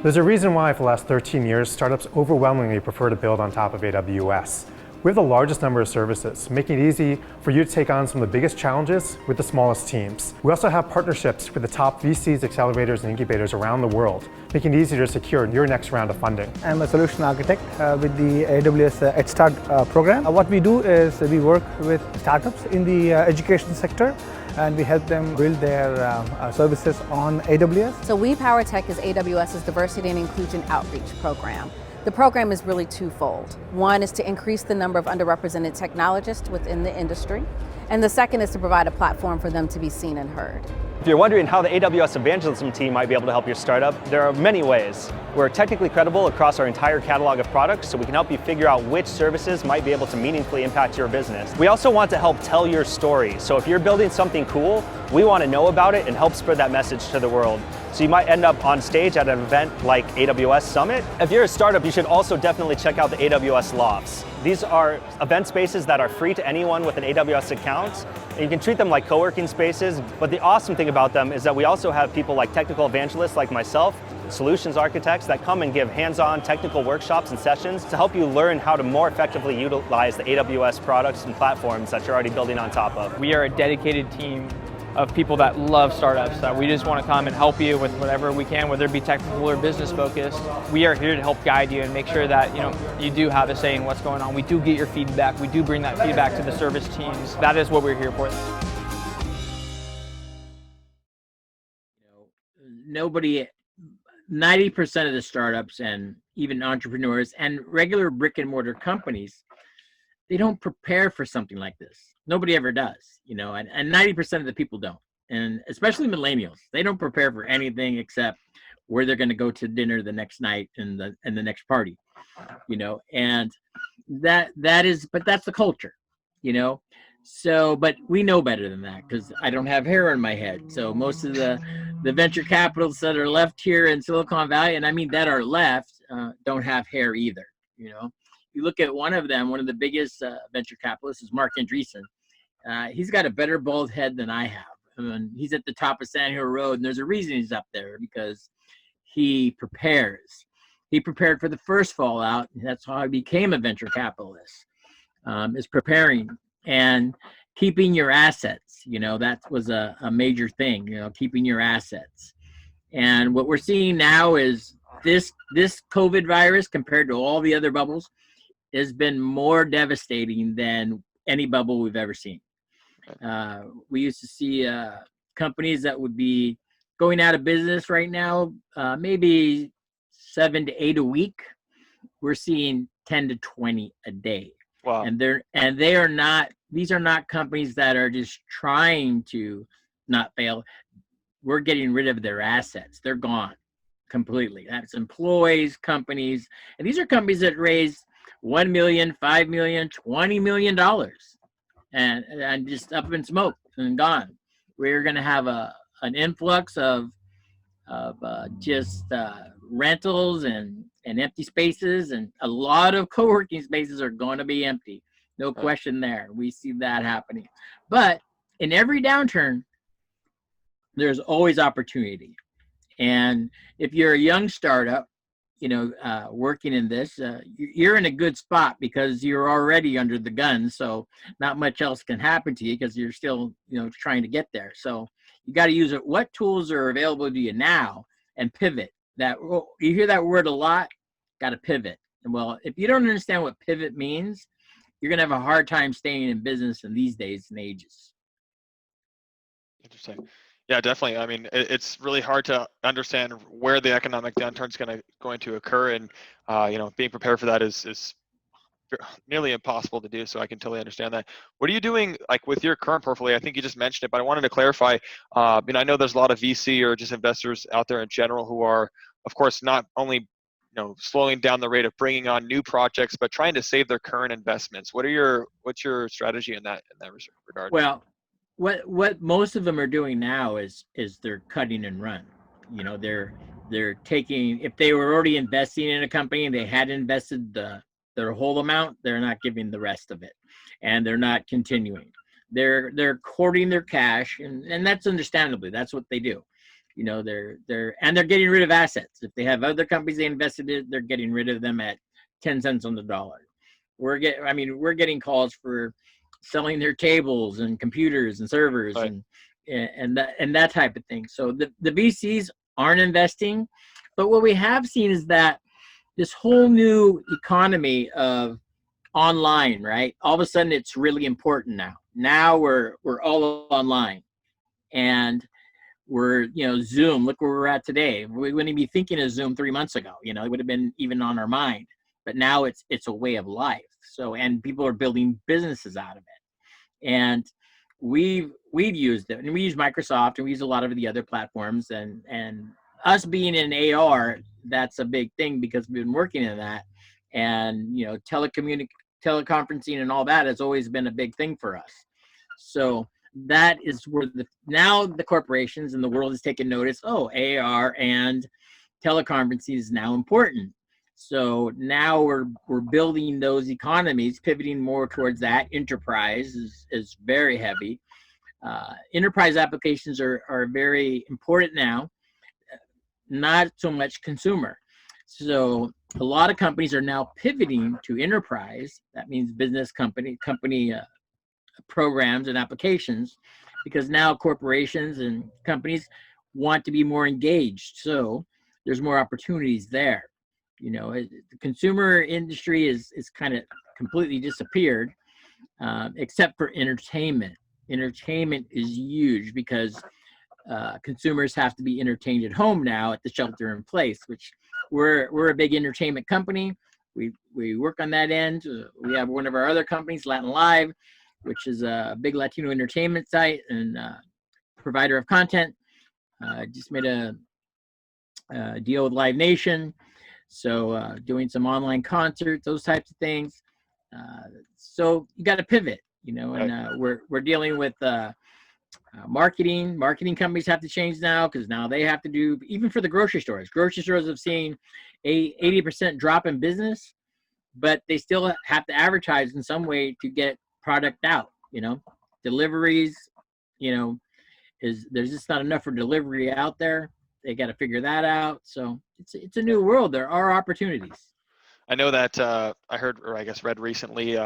There's a reason why for the last 13 years, startups overwhelmingly prefer to build on top of AWS. We have the largest number of services, making it easy for you to take on some of the biggest challenges with the smallest teams. We also have partnerships with the top VCs, accelerators, and incubators around the world, making it easier to secure your next round of funding. I'm a solution architect with the AWS Head Start program. What we do is we work with startups in the education sector, and we help them build their services on AWS. So We Power Tech is AWS's diversity and inclusion outreach program. The program is really twofold. One is to increase the number of underrepresented technologists within the industry, and the second is to provide a platform for them to be seen and heard. If you're wondering how the AWS evangelism team might be able to help your startup, there are many ways. We're technically credible across our entire catalog of products, so we can help you figure out which services might be able to meaningfully impact your business. We also want to help tell your story. So if you're building something cool, we want to know about it and help spread that message to the world. So you might end up on stage at an event like AWS Summit. If you're a startup, you should also definitely check out the AWS Lofts. These are event spaces that are free to anyone with an AWS account. And you can treat them like co-working spaces, but the awesome thing about them is that we also have people like technical evangelists like myself, solutions architects that come and give hands-on technical workshops and sessions to help you learn how to more effectively utilize the AWS products and platforms that you're already building on top of. We are a dedicated team of people that love startups, that we just want to come and help you with whatever we can, whether it be technical or business focused. We are here to help guide you and make sure that you do have a say in what's going on. We do get your feedback. We do bring that feedback to the service teams. That is what we're here for. Nobody, 90% of the startups and even entrepreneurs and regular brick and mortar companies, they don't prepare for something like this. Nobody ever does, and 90% of the people don't. And especially millennials, they don't prepare for anything except where they're going to go to dinner the next night and the next party, and but that's the culture, So, but we know better than that because I don't have hair on my head. So most of the venture capitalists that are left here in Silicon Valley, and I mean that are left, don't have hair either, You look at one of the biggest venture capitalists is Mark Andreessen. He's got a better bald head than I have. He's at the top of Sand Hill Road, and there's a reason he's up there because he prepares. He prepared for the first fallout. And that's how he became a venture capitalist, is preparing and keeping your assets. That was a major thing, keeping your assets. And what we're seeing now is this COVID virus compared to all the other bubbles has been more devastating than any bubble we've ever seen. We used to see companies that would be going out of business right now, maybe 7 to 8 a week. We're seeing 10 to 20 a day. Wow. These are not companies that are just trying to not fail. We're getting rid of their assets. They're gone completely. That's employees, companies, and these are companies that raised $1 million, $5 million, $20 million, and just up in smoke and gone. We're going to have an influx of just rentals and empty spaces, and a lot of co-working spaces are going to be empty. No question there. We see that happening. But in every downturn, there's always opportunity. And if you're a young startup, working in this, you're in a good spot because you're already under the gun. So not much else can happen to you because you're still, trying to get there. So you got to use it. What tools are available to you now and pivot? You hear that word a lot, got to pivot. And well, if you don't understand what pivot means, you're going to have a hard time staying in business in these days and ages. Interesting. Yeah, definitely. I mean, it's really hard to understand where the economic downturn is going to occur, and being prepared for that is nearly impossible to do. So I can totally understand that. What are you doing, like with your current portfolio? I think you just mentioned it, but I wanted to clarify. I know there's a lot of VC or just investors out there in general who are, of course, not only slowing down the rate of bringing on new projects, but trying to save their current investments. What's your strategy in that regard? Well, what most of them are doing now is they're cutting and run. They're taking, if they were already investing in a company and they had invested their whole amount, they're not giving the rest of it, and they're not continuing. They're courting their cash, and that's understandably, that's what they do. You know, they're getting rid of assets. If they have other companies they invested in, they're getting rid of them at 10 cents on the dollar. We're getting calls for selling their tables and computers and servers, Right. and that type of thing. So the VCs aren't investing, but what we have seen is that this whole new economy of online, right? All of a sudden, it's really important now. Now we're all online, and we're, Zoom. Look where we're at today. We wouldn't be thinking of Zoom 3 months ago. It would have been even on our mind. But now it's a way of life. So, and people are building businesses out of it. And we've used it, and we use Microsoft, and we use a lot of the other platforms, and us being in AR, that's a big thing because we've been working in that, and teleconferencing and all that has always been a big thing for us. So that is where now the corporations and the world is taking notice. Oh, AR and teleconferencing is now important. So now we're building those economies, pivoting more towards that. Enterprise is very heavy. Enterprise applications are very important now, not so much consumer. So a lot of companies are now pivoting to enterprise. That means business company programs and applications, because now corporations and companies want to be more engaged. So there's more opportunities there. The consumer industry is kind of completely disappeared, except for entertainment. Entertainment is huge because consumers have to be entertained at home now at the shelter in place, which we're a big entertainment company. We work on that end. We have one of our other companies, Latin Live, which is a big Latino entertainment site and provider of content. Just made a deal with Live Nation. So doing some online concerts, those types of things. So you got to pivot, and we're dealing with marketing. Marketing companies have to change now because now they have to do, even for the grocery stores. Grocery stores have seen a 80% drop in business, but they still have to advertise in some way to get product out. Deliveries, there's just not enough for delivery out there. They got to figure that out. So it's a new world. There are opportunities. I know that I heard, or I guess read recently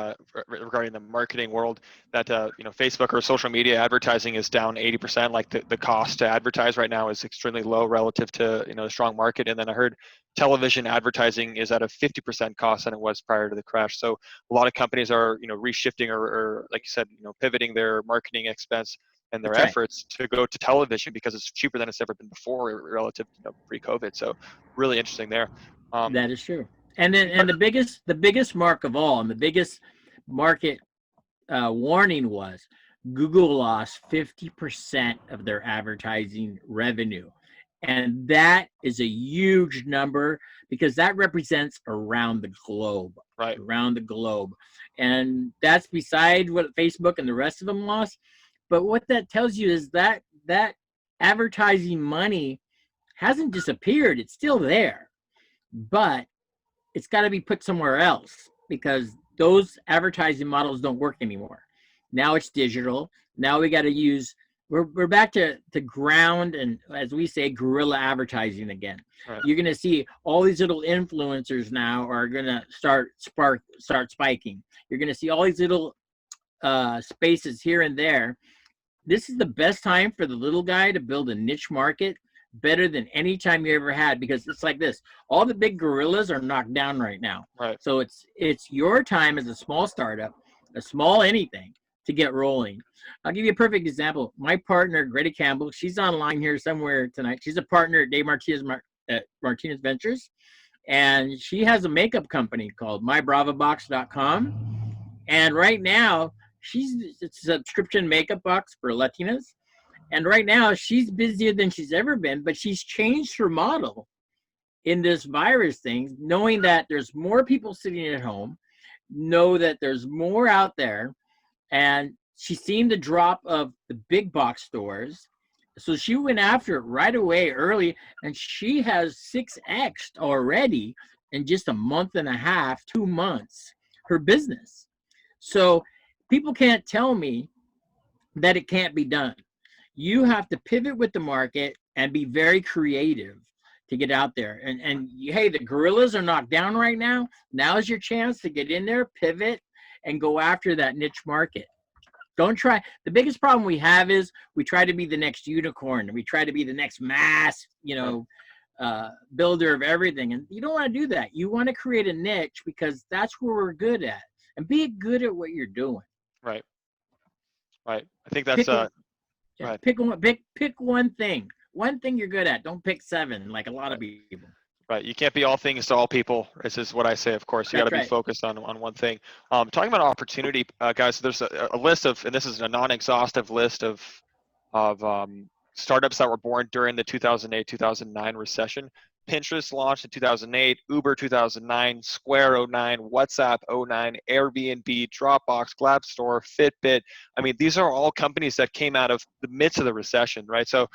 regarding the marketing world that Facebook or social media advertising is down 80%. Like the cost to advertise right now is extremely low relative to the strong market. And then I heard television advertising is at a 50% cost than it was prior to the crash. So a lot of companies are reshifting or like you said, pivoting their marketing expense and their efforts to go to television because it's cheaper than it's ever been before relative to pre-COVID. So really interesting there. That is true. And then the biggest mark of all, and the biggest market warning was Google lost 50% of their advertising revenue. And that is a huge number because that represents around the globe. Right. Around the globe. And that's beside what Facebook and the rest of them lost. But what that tells you is that advertising money hasn't disappeared. It's still there. But it's got to be put somewhere else because those advertising models don't work anymore. Now it's digital. Now we got to use, we're back to ground and, as we say, guerrilla advertising again. Right. You're going to see all these little influencers now are going to start spiking. You're going to see all these little spaces here and there. This is the best time for the little guy to build a niche market better than any time you ever had, because it's like this. All the big gorillas are knocked down right now. Right. So it's your time as a small startup, a small anything, to get rolling. I'll give you a perfect example. My partner, Greta Campbell, she's online here somewhere tonight. She's a partner at Dave Martinez Martinez Ventures, and she has a makeup company called mybravobox.com. And right now, it's a subscription makeup box for Latinas. And right now, she's busier than she's ever been, but she's changed her model in this virus thing, knowing that there's more people sitting at home, know that there's more out there, and she's seen the drop of the big box stores. So she went after it right away early, and she has 6x'd already in just a month and a half, 2 months, her business. So people can't tell me that it can't be done. You have to pivot with the market and be very creative to get out there. Hey, the gorillas are knocked down right now. Now is your chance to get in there, pivot, and go after that niche market. Don't try. The biggest problem we have is we try to be the next unicorn. We try to be the next mass, builder of everything. And you don't want to do that. You want to create a niche because that's where we're good at. And be good at what you're doing. Right. Right. I think that's right. Pick one thing. One thing you're good at. Don't pick 7 like a lot of people. Right. You can't be all things to all people. This is what I say, of course. You got to be focused on one thing. Talking about opportunity, guys, there's a list of, and this is a non-exhaustive list of startups that were born during the 2008-2009 recession. Pinterest launched in 2008, Uber 2009, Square 09, WhatsApp 09, Airbnb, Dropbox, Glassdoor, Fitbit. I mean, these are all companies that came out of the midst of the recession, right? So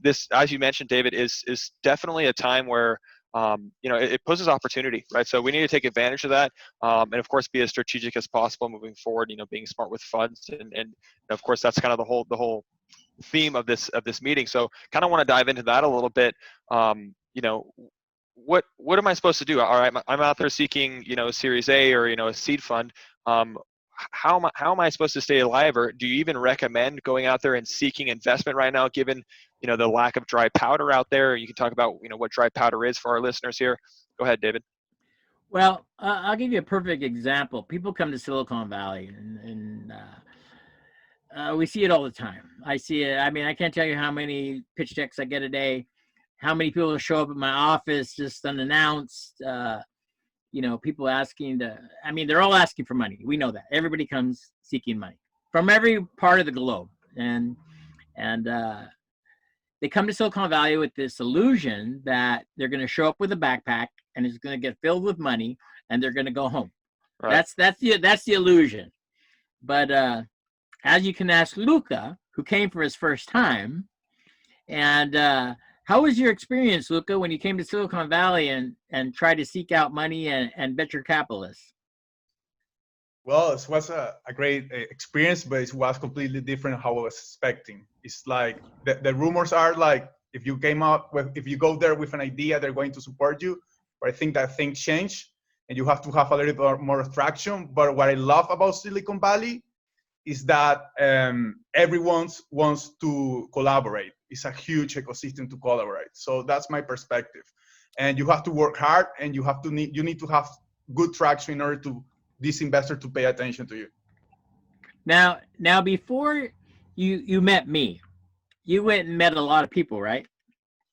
this, as you mentioned, David, is definitely a time where it poses opportunity, right? So we need to take advantage of that, and of course, be as strategic as possible moving forward. Being smart with funds, and of course, that's kind of the whole theme of this meeting. So, kind of want to dive into that a little bit. What am I supposed to do? All right, I'm out there seeking, a Series A or a seed fund. How am I supposed to stay alive, or do you even recommend going out there and seeking investment right now, given the lack of dry powder out there? You can talk about what dry powder is for our listeners here. Go ahead, David. Well, I'll give you a perfect example. People come to Silicon Valley, and we see it all the time. I see it. I mean, I can't tell you how many pitch decks I get a day, how many people show up at my office just unannounced. People asking they're all asking for money. We know that. Everybody comes seeking money from every part of the globe. And they come to Silicon Valley with this illusion that they're going to show up with a backpack and it's going to get filled with money and they're going to go home. Right. That's the illusion. But as you can ask Luca, who came for his first time, and how was your experience, Luca, when you came to Silicon Valley and tried to seek out money and venture capitalists? Well, it was a great experience, but it was completely different how I was expecting. It's like the rumors are like, if you go there with an idea, they're going to support you. But I think that things change and you have to have a little bit more traction. But what I love about Silicon Valley is that everyone wants to collaborate. It's a huge ecosystem to collaborate. So that's my perspective. And you have to work hard, and you need to have good traction in order to this investor to pay attention to you. Now before you met me, you went and met a lot of people, right?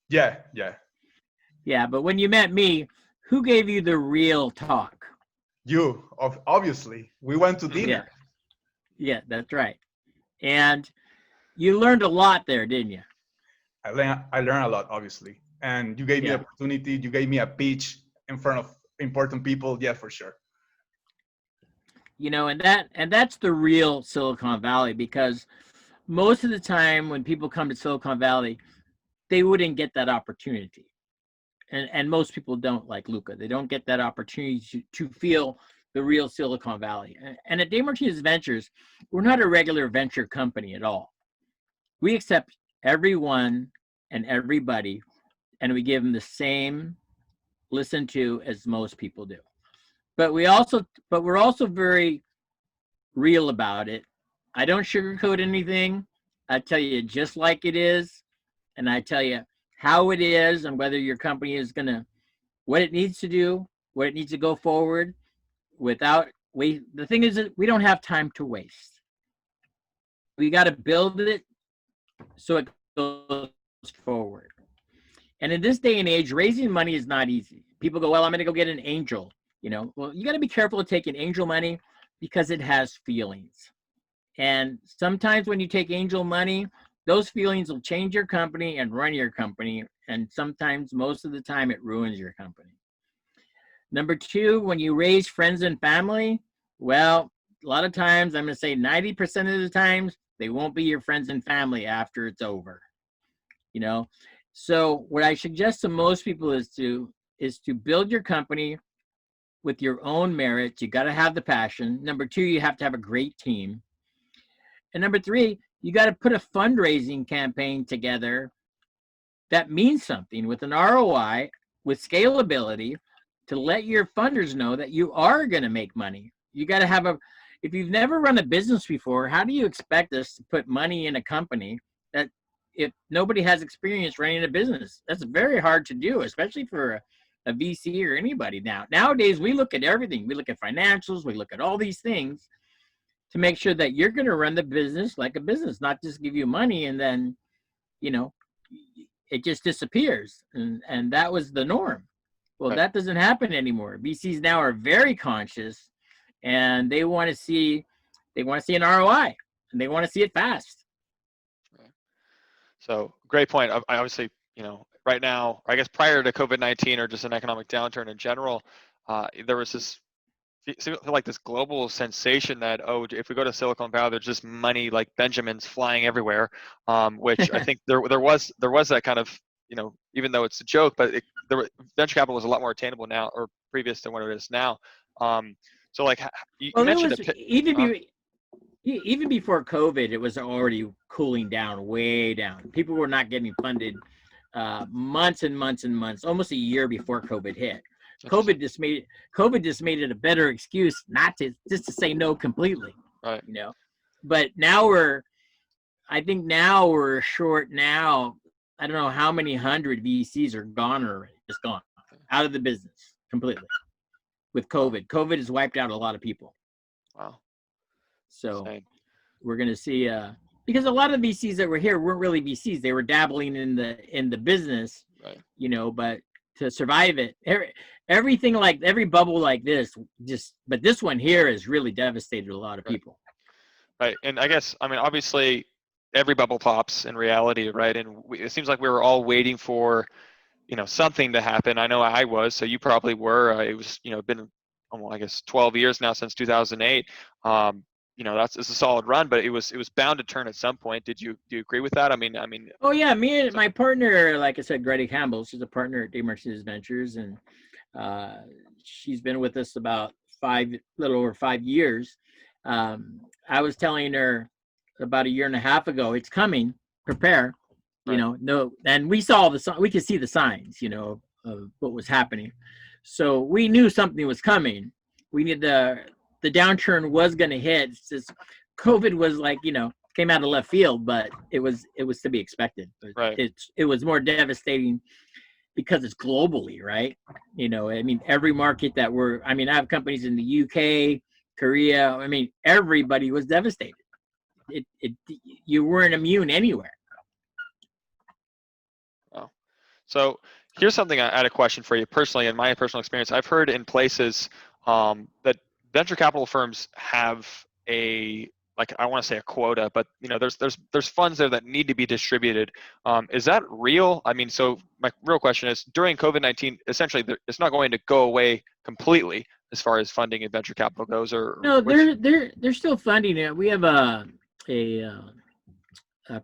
Yeah. Yeah, but when you met me, who gave you the real talk? You, obviously. We went to dinner. Yeah, that's right. And you learned a lot there, didn't you? I learned a lot, obviously. And you gave me an opportunity. You gave me a pitch in front of important people. Yeah, for sure. And that's the real Silicon Valley, because most of the time when people come to Silicon Valley, they wouldn't get that opportunity. And most people don't, like Luca. They don't get that opportunity to feel the real Silicon Valley. And at Martinez Ventures, we're not a regular venture company at all. We accept everyone and everybody, and we give them the same listen to as most people do. But we're also very real about it. I don't sugarcoat anything. I tell you just like it is, and I tell you how it is, and whether your company is what it needs to do, what it needs to go forward. The thing is that we don't have time to waste. We got to build it so it goes forward. And in this day and age, raising money is not easy. People go, well, I'm going to go get an angel. Well, you got to be careful of taking angel money because it has feelings. And sometimes when you take angel money, those feelings will change your company and run your company. And sometimes, most of the time, it ruins your company. Number 2, when you raise friends and family, well, a lot of times, I'm going to say 90% of the times, they won't be your friends and family after it's over. So what I suggest to most people is to build your company with your own merits. You got to have the passion. Number 2, you have to have a great team. And number 3, you got to put a fundraising campaign together that means something with an ROI, with scalability, to let your funders know that you are going to make money. You got to have if you've never run a business before, how do you expect us to put money in a company that, if nobody has experience running a business? That's very hard to do, especially for a VC or anybody now. Nowadays, we look at everything. We look at financials. We look at all these things to make sure that you're going to run the business like a business, not just give you money and then, it just disappears. And that was the norm. Well, Right. that doesn't happen anymore. VCs now are very conscious, and they want to see an ROI, and they want to see it fast. So great point. I obviously, right now, I guess prior to COVID-19 or just an economic downturn in general, there was this this global sensation that, if we go to Silicon Valley, there's just money like Benjamins flying everywhere, which I think there was that kind of, even though it's a joke, but venture capital was a lot more attainable now, or previous to what it is now. So like you mentioned, even before COVID, it was already cooling down, way down. People were not getting funded months and months and months, almost a year before COVID hit. COVID just made it a better excuse not to say no completely. Right. But now I think we're short now. I don't know how many hundred VCs are gone already, just gone out of the business completely with COVID. COVID has wiped out a lot of people. Wow. So Insane. we're going to see, because a lot of VCs that were here weren't really VCs. They were dabbling in the business, right. But to survive it, everything like every bubble like this, but this one here has really devastated a lot of people. Right. And I guess, obviously every bubble pops in reality, right? And it seems like we were all waiting for, something to happen. I know I was, so you probably were. It was, been, I guess 12 years now since 2008. It's a solid run, but it was bound to turn at some point. Do you agree with that? Oh yeah, me and my partner, like I said, Greta Campbell, she's a partner at Dave Martinez Ventures, and she's been with us about little over 5 years. I was telling her about a year and a half ago, it's coming, prepare, Right. no, and we could see the signs, of what was happening. So we knew something was coming. We knew the downturn was going to hit. It's just COVID was like, came out of left field, but it was to be expected. But right. It was more devastating because it's globally, right? Every market I have companies in the UK, Korea. Everybody was devastated. You weren't immune anywhere. Wow. So here's something I had a question for you personally. In my personal experience, I've heard in places that venture capital firms have I want to say a quota, but there's funds there that need to be distributed. Is that real? So my real question is, during COVID-19, essentially it's not going to go away completely as far as funding and venture capital goes, or no, they're still funding it. We have a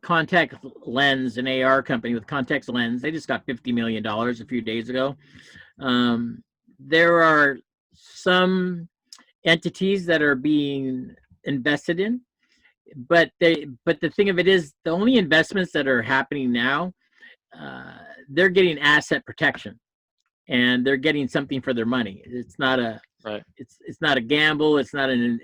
contact lens, an AR company with contact lens. They just got $50 million a few days ago. There are some entities that are being invested in, but the thing of it is, the only investments that are happening now, they're getting asset protection, and they're getting something for their money. It's not a right. It's not a gamble. It's not really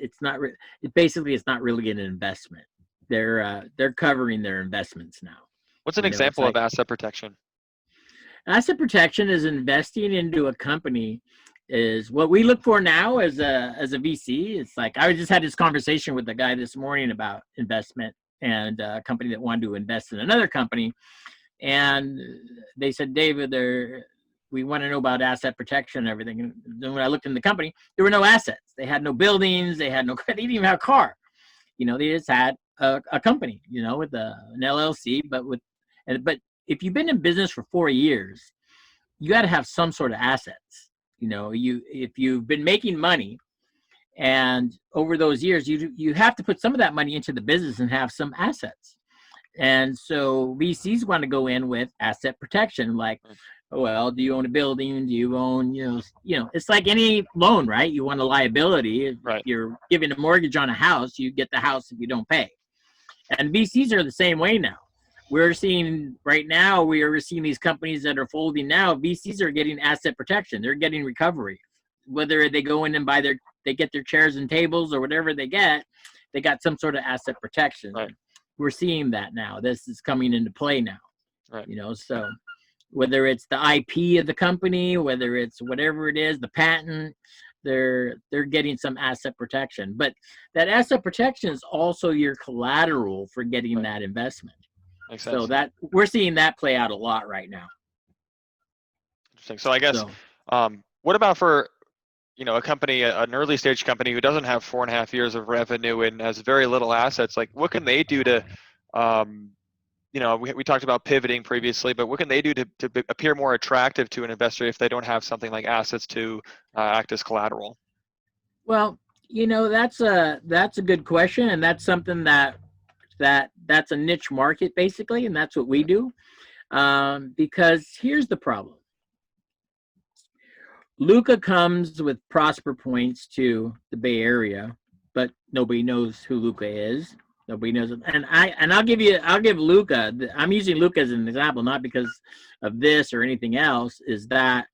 an investment. They're covering their investments now. What's an example of asset protection? Asset protection is investing into a company. Is what we look for now as a VC. It's like, I just had this conversation with a guy this morning about investment and a company that wanted to invest in another company, and they said, David, we want to know about asset protection and everything. And then when I looked in the company, there were no assets. They had no buildings. They had no. They didn't even have a car. They just had a company. With an LLC, but if you've been in business for 4 years, you got to have some sort of assets. If you've been making money, and over those years, you have to put some of that money into the business and have some assets. And so VCs want to go in with asset protection, like, well, do you own a building? Do you own, it's like any loan, right? You want a liability. Right. If you're giving a mortgage on a house, you get the house if you don't pay. And VCs are the same way now. we're seeing right now, we are seeing these companies that are folding now. VCs are getting asset protection. They're getting recovery. Whether they go in and they get their chairs and tables or whatever they got some sort of asset protection. Right. We're seeing that now. This is coming into play now. Right. So whether it's the IP of the company, whether it's whatever it is, the patent, they're getting some asset protection. But that asset protection is also your collateral for getting that investment. Makes sense. So that we're seeing that play out a lot right now. Interesting. So I guess, what about for a company, an early stage company who doesn't have 4.5 years of revenue and has very little assets? Like, what can they do to, we talked about pivoting previously, but what can they do to appear more attractive to an investor if they don't have something like assets to act as collateral? Well, that's a good question, and that's something that's a niche market basically, and that's what we do. Because here's the problem. Luca comes with Prosper points to the Bay Area, but nobody knows who Luca is. Nobody knows him. And I'll give Luca, I'm using Luca as an example, not because of this or anything else, is that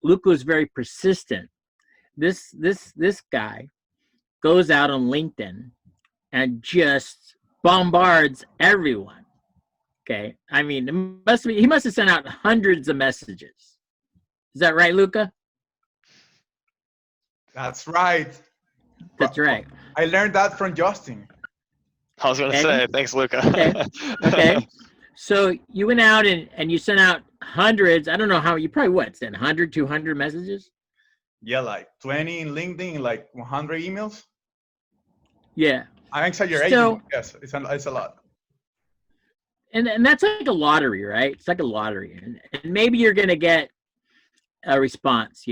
Luca is very persistent. This guy goes out on LinkedIn and just bombards everyone. Okay. I mean, he must have sent out hundreds of messages. Is that right, Luca? That's right. That's right. I learned that from Justin. I was going to say, thanks, Luca. Okay. So you went out and you sent out hundreds. I don't know how, you probably sent 100, 200 messages? Yeah, like 20 in LinkedIn, like 100 emails. Yeah. I'm exaggerating. So, yes, it's a lot. And that's like a lottery, right? It's like a lottery. And maybe you're going to get a response,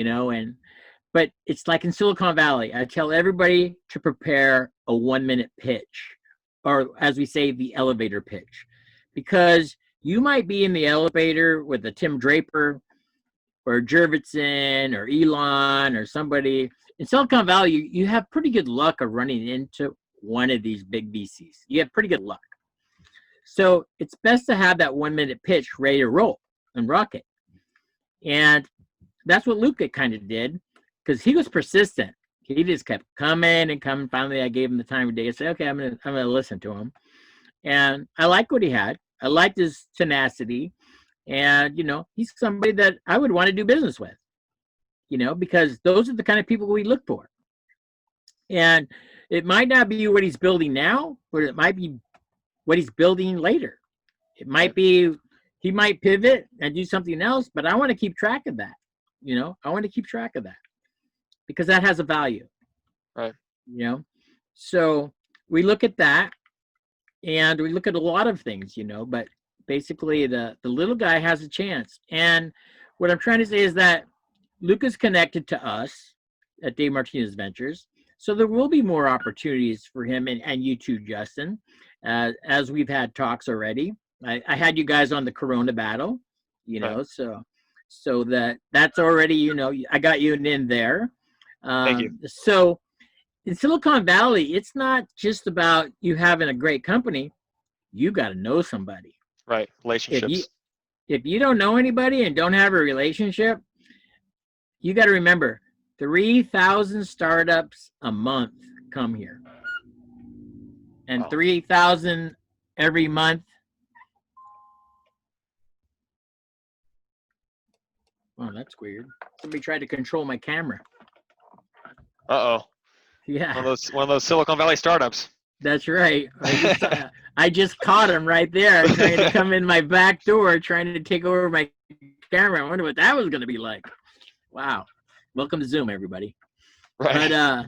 but it's like in Silicon Valley. I tell everybody to prepare a 1-minute pitch, or as we say, the elevator pitch, because you might be in the elevator with a Tim Draper or Jurvetson or Elon or somebody. In Silicon Valley, you have pretty good luck of running into one of these big VCs. You have pretty good luck. So it's best to have that 1-minute pitch ready to roll and rock it. And that's what Luca kind of did, because he was persistent. He just kept coming and coming. Finally, I gave him the time of day. I said, okay, I'm gonna listen to him. And I liked what he had. I liked his tenacity. And, he's somebody that I would want to do business with, because those are the kind of people we look for. And it might not be what he's building now, but it might be what he's building later. It might be, he might pivot and do something else, but I want to keep track of that. I want to keep track of that because that has a value. Right. So we look at that and we look at a lot of things, but basically the little guy has a chance. And what I'm trying to say is that Luca's connected to us at Dave Martinez Ventures. So there will be more opportunities for him and you too, Justin, as we've had talks already. I had you guys on the Corona battle, Right. so that's already, I got you in there. Thank you. So in Silicon Valley, it's not just about you having a great company. You got to know somebody. Right. Relationships. If you don't know anybody and don't have a relationship, you got to remember 3,000 startups a month come here. And 3,000 every month. Oh, that's weird. Somebody tried to control my camera. Uh-oh. Yeah. One of those Silicon Valley startups. That's right. I just caught him right there trying to come in my back door, trying to take over my camera. I wonder what that was going to be like. Wow. Welcome to Zoom, everybody. Right.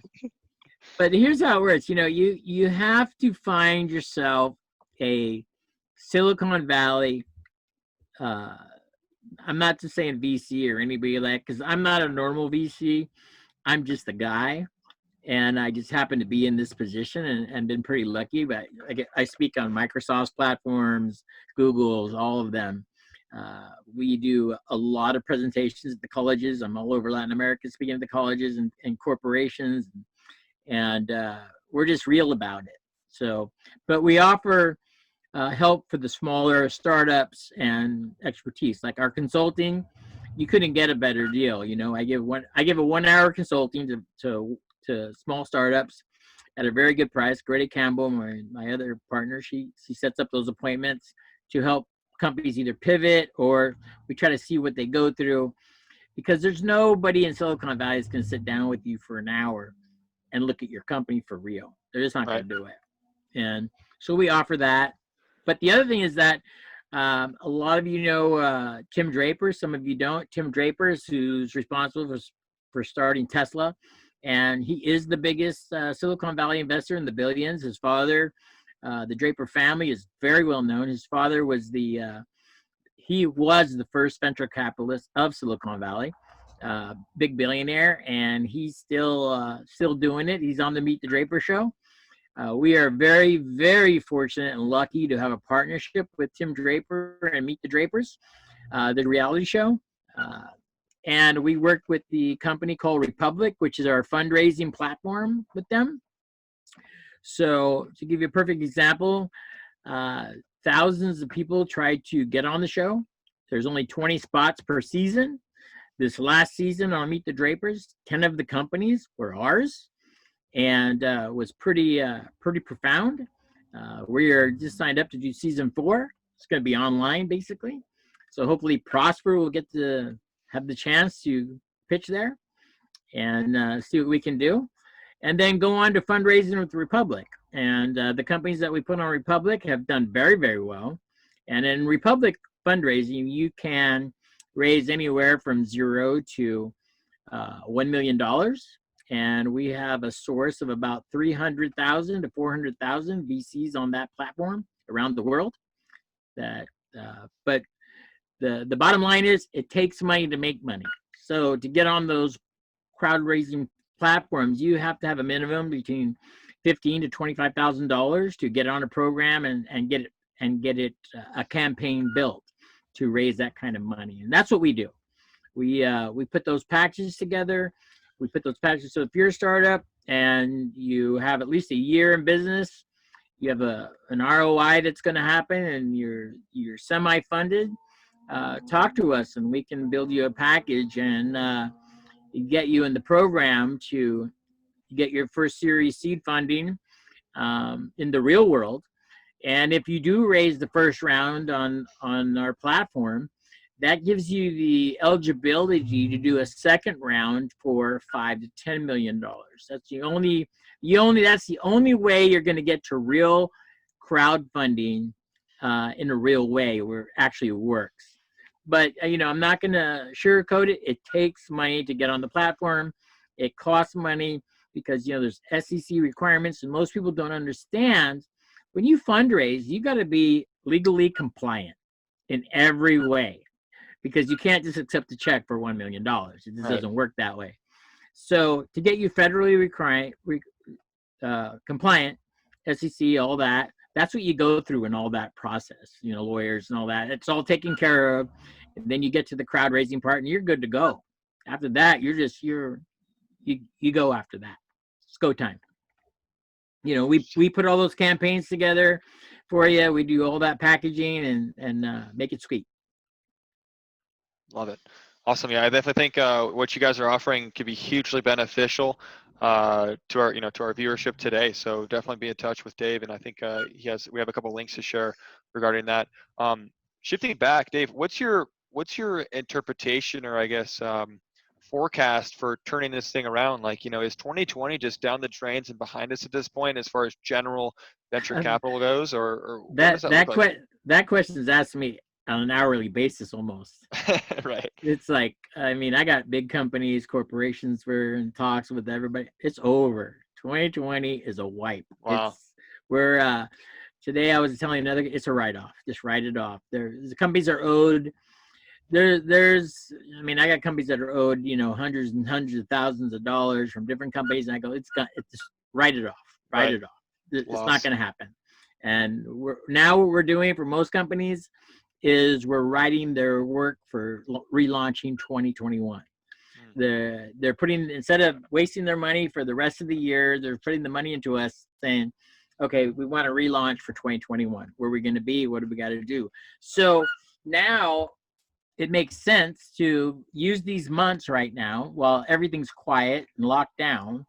But here's how it works. You have to find yourself a Silicon Valley, I'm not just saying VC or anybody like, because I'm not a normal VC. I'm just a guy. And I just happen to be in this position and been pretty lucky. But I speak on Microsoft's platforms, Google's, all of them. We do a lot of presentations at the colleges. I'm all over Latin America speaking at the colleges and corporations. And we're just real about it. So, but we offer help for the smaller startups and expertise. Like our consulting, you couldn't get a better deal. You know, I give a 1 hour consulting to small startups at a very good price. Greta Campbell, my other partner, she sets up those appointments to help companies either pivot, or we try to see what they go through, because there's nobody in Silicon Valley that's going to sit down with you for an hour and look at your company for real. They're just not going to do it. And so we offer that. But the other thing is that a lot of you know Tim Drapers, some of you don't. Tim Drapers, who's responsible for starting Tesla, and he is the biggest Silicon Valley investor in the billions. His father, the Draper family, is very well known. His father was he was the first venture capitalist of Silicon Valley, big billionaire, and he's still doing it. He's on the Meet the Drapers show. We are very, very fortunate and lucky to have a partnership with Tim Draper and Meet the Drapers, the reality show. And we worked with the company called Republic, which is our fundraising platform with them. So to give you a perfect example, thousands of people tried to get on the show. There's only 20 spots per season. This last season on Meet the Drapers, 10 of the companies were ours, and was pretty profound. We are just signed up to do season 4. It's going to be online, basically. So hopefully Prosper will get to have the chance to pitch there and see what we can do. And then go on to fundraising with Republic. And the companies that we put on Republic have done very, very well. And in Republic fundraising, you can raise anywhere from $0 to $1 million. And we have a source of about 300,000 to 400,000 VCs on that platform around the world. But the bottom line is, it takes money to make money. So to get on those crowd raising platforms, you have to have a minimum between $15,000 to $25,000 to get on a program and get it a campaign built to raise that kind of money. And that's what we do. We put those packages together. So if you're a startup and you have at least a year in business, you have an ROI that's going to happen, and you're semi-funded, talk to us and we can build you a package and get you in the program to get your first series seed funding in the real world. And if you do raise the first round on our platform, that gives you the eligibility to do a second round for $5 to $10 million. That's the only way you're going to get to real crowdfunding in a real way where it actually works. But I'm not going to sugarcoat it. It takes money to get on the platform. It costs money because there's SEC requirements, and most people don't understand. When you fundraise, you got to be legally compliant in every way, because you can't just accept a check for $1 million. It just doesn't work that way. So to get you federally compliant, SEC, all that, that's what you go through in all that process, lawyers and all that. It's all taken care of. And then you get to the crowd raising part and you're good to go. After that, you go after that. It's go time. We put all those campaigns together for you. We do all that packaging and make it sweet. Love it. Awesome. Yeah, I definitely think what you guys are offering could be hugely beneficial to our viewership today. So definitely be in touch with Dave, and I think we have a couple links to share regarding that. Shifting back, Dave, what's your interpretation, or I guess forecast for turning this thing around? Like, is 2020 just down the drains and behind us at this point as far as general venture capital goes, or what does that look like? That question is asked me on an hourly basis almost. Right. It's like, I got big companies, corporations, we're in talks with everybody. It's over. 2020 is a wipe. Wow. Today I was telling it's a write-off. Just write it off. The companies are owed. I got companies that are owed, hundreds and hundreds of thousands of dollars from different companies, and I go, just write it off. Write it off. It's not going to happen. And what we're doing for most companies is we're writing their work for relaunching 2021. They're putting, instead of wasting their money for the rest of the year, they're putting the money into us saying, Okay, we want to relaunch for 2021. Where are we going to be? What do we got to do? So now it makes sense to use these months right now while everything's quiet and locked down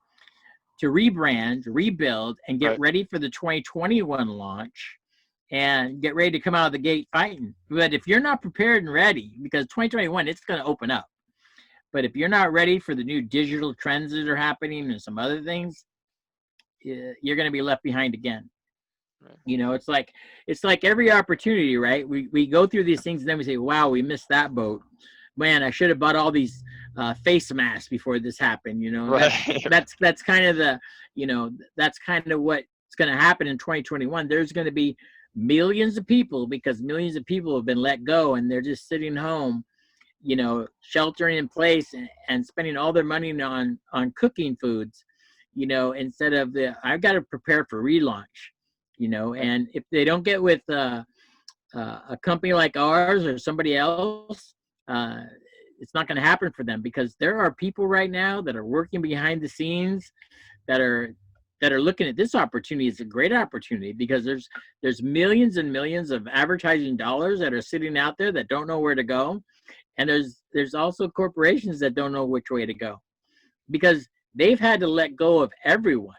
to rebrand, rebuild, and get Right. ready for the 2021 launch and get ready to come out of the gate fighting. But if you're not prepared and ready, because 2021, it's going to open up. But if you're not ready for the new digital trends that are happening and some other things, you're going to be left behind again. Right. You know, it's like every opportunity, right? We go through these things and then we say, wow, we missed that boat. Man, I should have bought all these face masks before this happened. You know, Right. that's kind of the, you know, that's kind of what's going to happen in 2021. There's going to be millions of people, because millions of people have been let go and they're just sitting home, you know, sheltering in place and spending all their money on cooking foods, you know, instead of I've got to prepare for relaunch, you know. And if they don't get with a company like ours or somebody else, it's not going to happen for them, because there are people right now that are working behind the scenes that are looking at this opportunity as a great opportunity, because there's millions and millions of advertising dollars that are sitting out there that don't know where to go. And there's also corporations that don't know which way to go, because they've had to let go of everyone.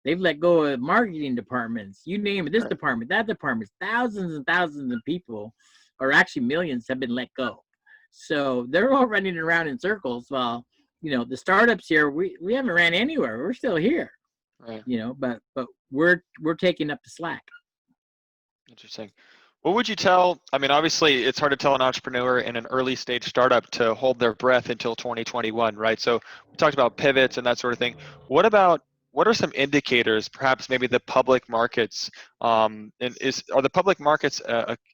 They've let go of marketing departments, you name it, this department, that department. Thousands and thousands of people, or actually millions, have been let go. So they're all running around in circles while, you know, the startups here, we haven't ran anywhere. We're still here, Right. you know, but we're taking up the slack. Interesting. What would you tell, I mean, obviously it's hard to tell an entrepreneur in an early stage startup to hold their breath until 2021, right? So we talked about pivots and that sort of thing. What are some indicators, perhaps maybe the public markets, and are the public markets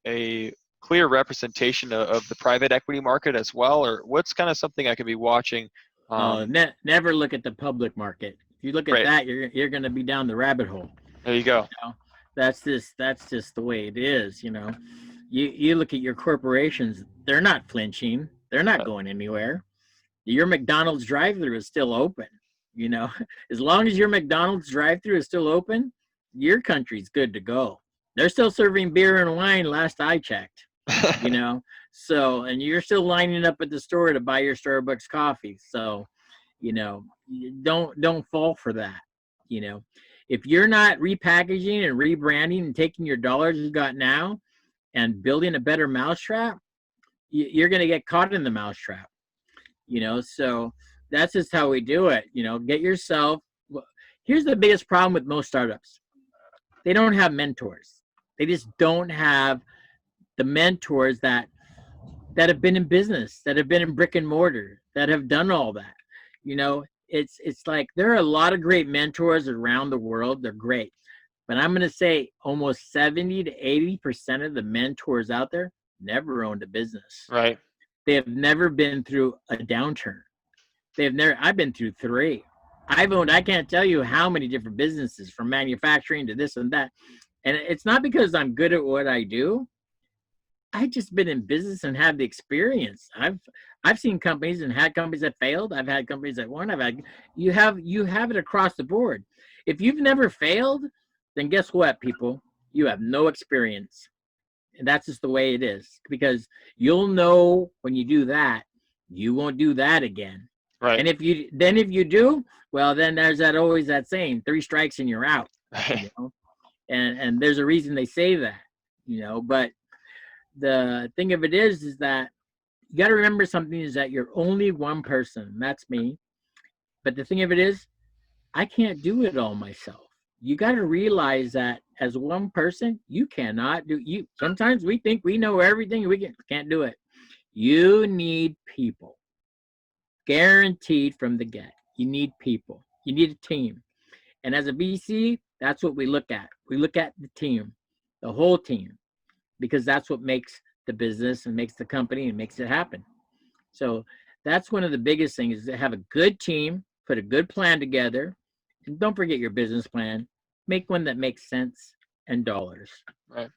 a clear representation of the private equity market as well? Or what's kind of something I could be watching? Never look at the public market. If you look at that, you're going to be down the rabbit hole. There you go. You know? That's just the way it is. You know, you look at your corporations; they're not flinching. They're not going anywhere. Your McDonald's drive-through is still open. You know, as long as your McDonald's drive-through is still open, your country's good to go. They're still serving beer and wine. Last I checked. You know, so, and you're still lining up at the store to buy your Starbucks coffee. So, you know, don't fall for that. You know, if you're not repackaging and rebranding and taking your dollars you've got now and building a better mousetrap, you're going to get caught in the mousetrap. You know, so that's just how we do it. You know, get yourself. Here's the biggest problem with most startups: they don't have mentors. They just don't have the mentors that have been in business, that have been in brick and mortar, that have done all that. You know, it's like there are a lot of great mentors around the world. They're great. But I'm going to say almost 70 to 80% of the mentors out there never owned a business. Right. They have never been through a downturn. I've been through 3. I can't tell you how many different businesses, from manufacturing to this and that. And it's not because I'm good at what I do. I've just been in business and had the experience. I've seen companies and had companies that failed. I've had companies that won. You have it across the board. If you've never failed, then guess what, people? You have no experience. And that's just the way it is, because you'll know when you do that, you won't do that again. Right. And if you do, well, then there's always that saying, 3 strikes and you're out. Right. You know? And there's a reason they say that, you know. But the thing of it is that you got to remember something, is that you're only one person. That's me. But the thing of it is, I can't do it all myself. You got to realize that as one person, you cannot do. Sometimes we think we know everything. We can't do it. You need people. Guaranteed from the get. You need people. You need a team. And as a VC, that's what we look at. We look at the team, the whole team, because that's what makes the business and makes the company and makes it happen. So that's one of the biggest things, is to have a good team, put a good plan together, and don't forget your business plan. Make one that makes sense and dollars. Right.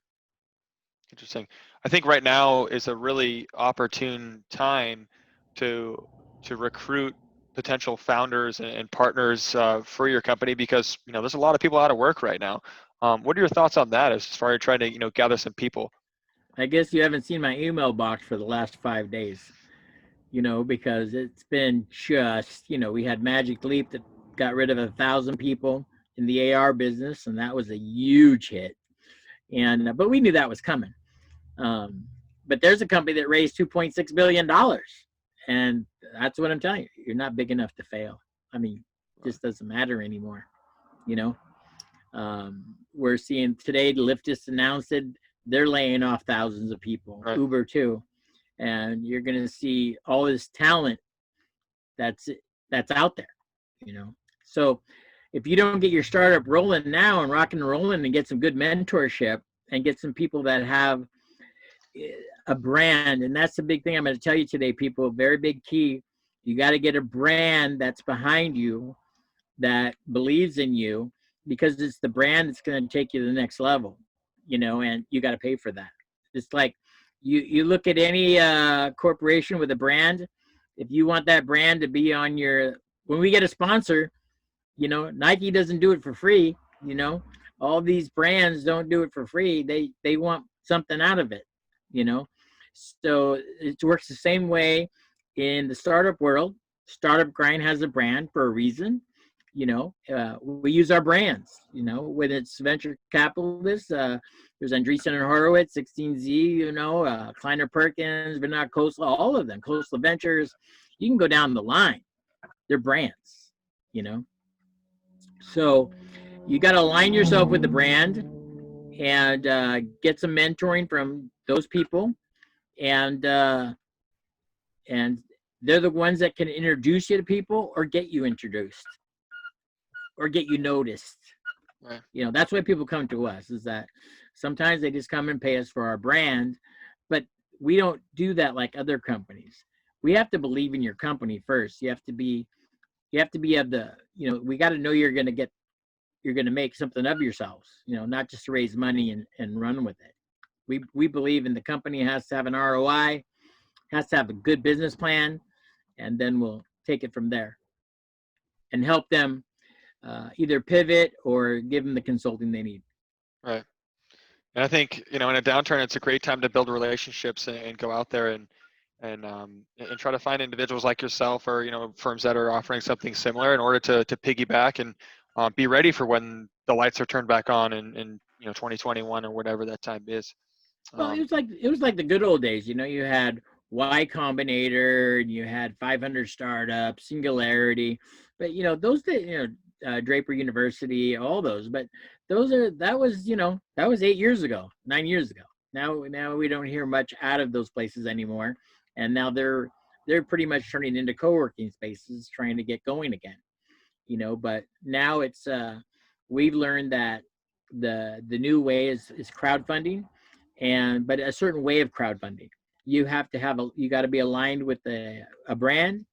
Interesting. I think right now is a really opportune time to recruit potential founders and partners for your company, because there's a lot of people out of work right now. What are your thoughts on that as far as trying to, gather some people? I guess you haven't seen my email box for the last 5 days, because it's been just, we had Magic Leap that got rid of 1,000 people in the AR business, and that was a huge hit. And but we knew that was coming. But there's a company that raised $2.6 billion, and that's what I'm telling you. You're not big enough to fail. I mean, it just doesn't matter anymore. We're seeing today, Lyft just announced it. They're laying off thousands of people. Right. Uber too, and you're going to see all this talent that's out there. So if you don't get your startup rolling now and rocking and rolling and get some good mentorship and get some people that have a brand, and that's the big thing I'm going to tell you today, people, a very big key. You got to get a brand that's behind you, that believes in you, because it's the brand that's going to take you to the next level, and you got to pay for that. It's like you look at any corporation with a brand. If you want that brand to be on when we get a sponsor, Nike doesn't do it for free. All these brands don't do it for free. They want something out of it, so it works the same way in the startup world. Startup Grind has a brand for a reason. We use our brands, whether it's venture capitalists, there's Andreessen and Horowitz, 16Z, Kleiner Perkins, Vinod Khosla, all of them, Khosla Ventures. You can go down the line. They're brands, So you got to align yourself with the brand and get some mentoring from those people. And they're the ones that can introduce you to people or get you introduced or get you noticed. Right. That's why people come to us, is that sometimes they just come and pay us for our brand, but we don't do that like other companies. We have to believe in your company first. You have to be of the, we got to know you're going to make something of yourselves, not just to raise money and run with it. We believe in the company has to have an ROI, has to have a good business plan, and then we'll take it from there and help them either pivot or give them the consulting they need. Right. And I think, in a downturn, it's a great time to build relationships and go out there and try to find individuals like yourself or, firms that are offering something similar in order to piggyback and be ready for when the lights are turned back on in 2021 or whatever that time is. Well, it was like the good old days. You had Y Combinator, and you had 500 Startups, Singularity, but those Draper University, all those. But that was 8 years ago, 9 years ago. Now we don't hear much out of those places anymore, and now they're pretty much turning into co-working spaces, trying to get going again. But now it's we've learned that the new way is crowdfunding, but a certain way of crowdfunding. You have to you got to be aligned with a brand,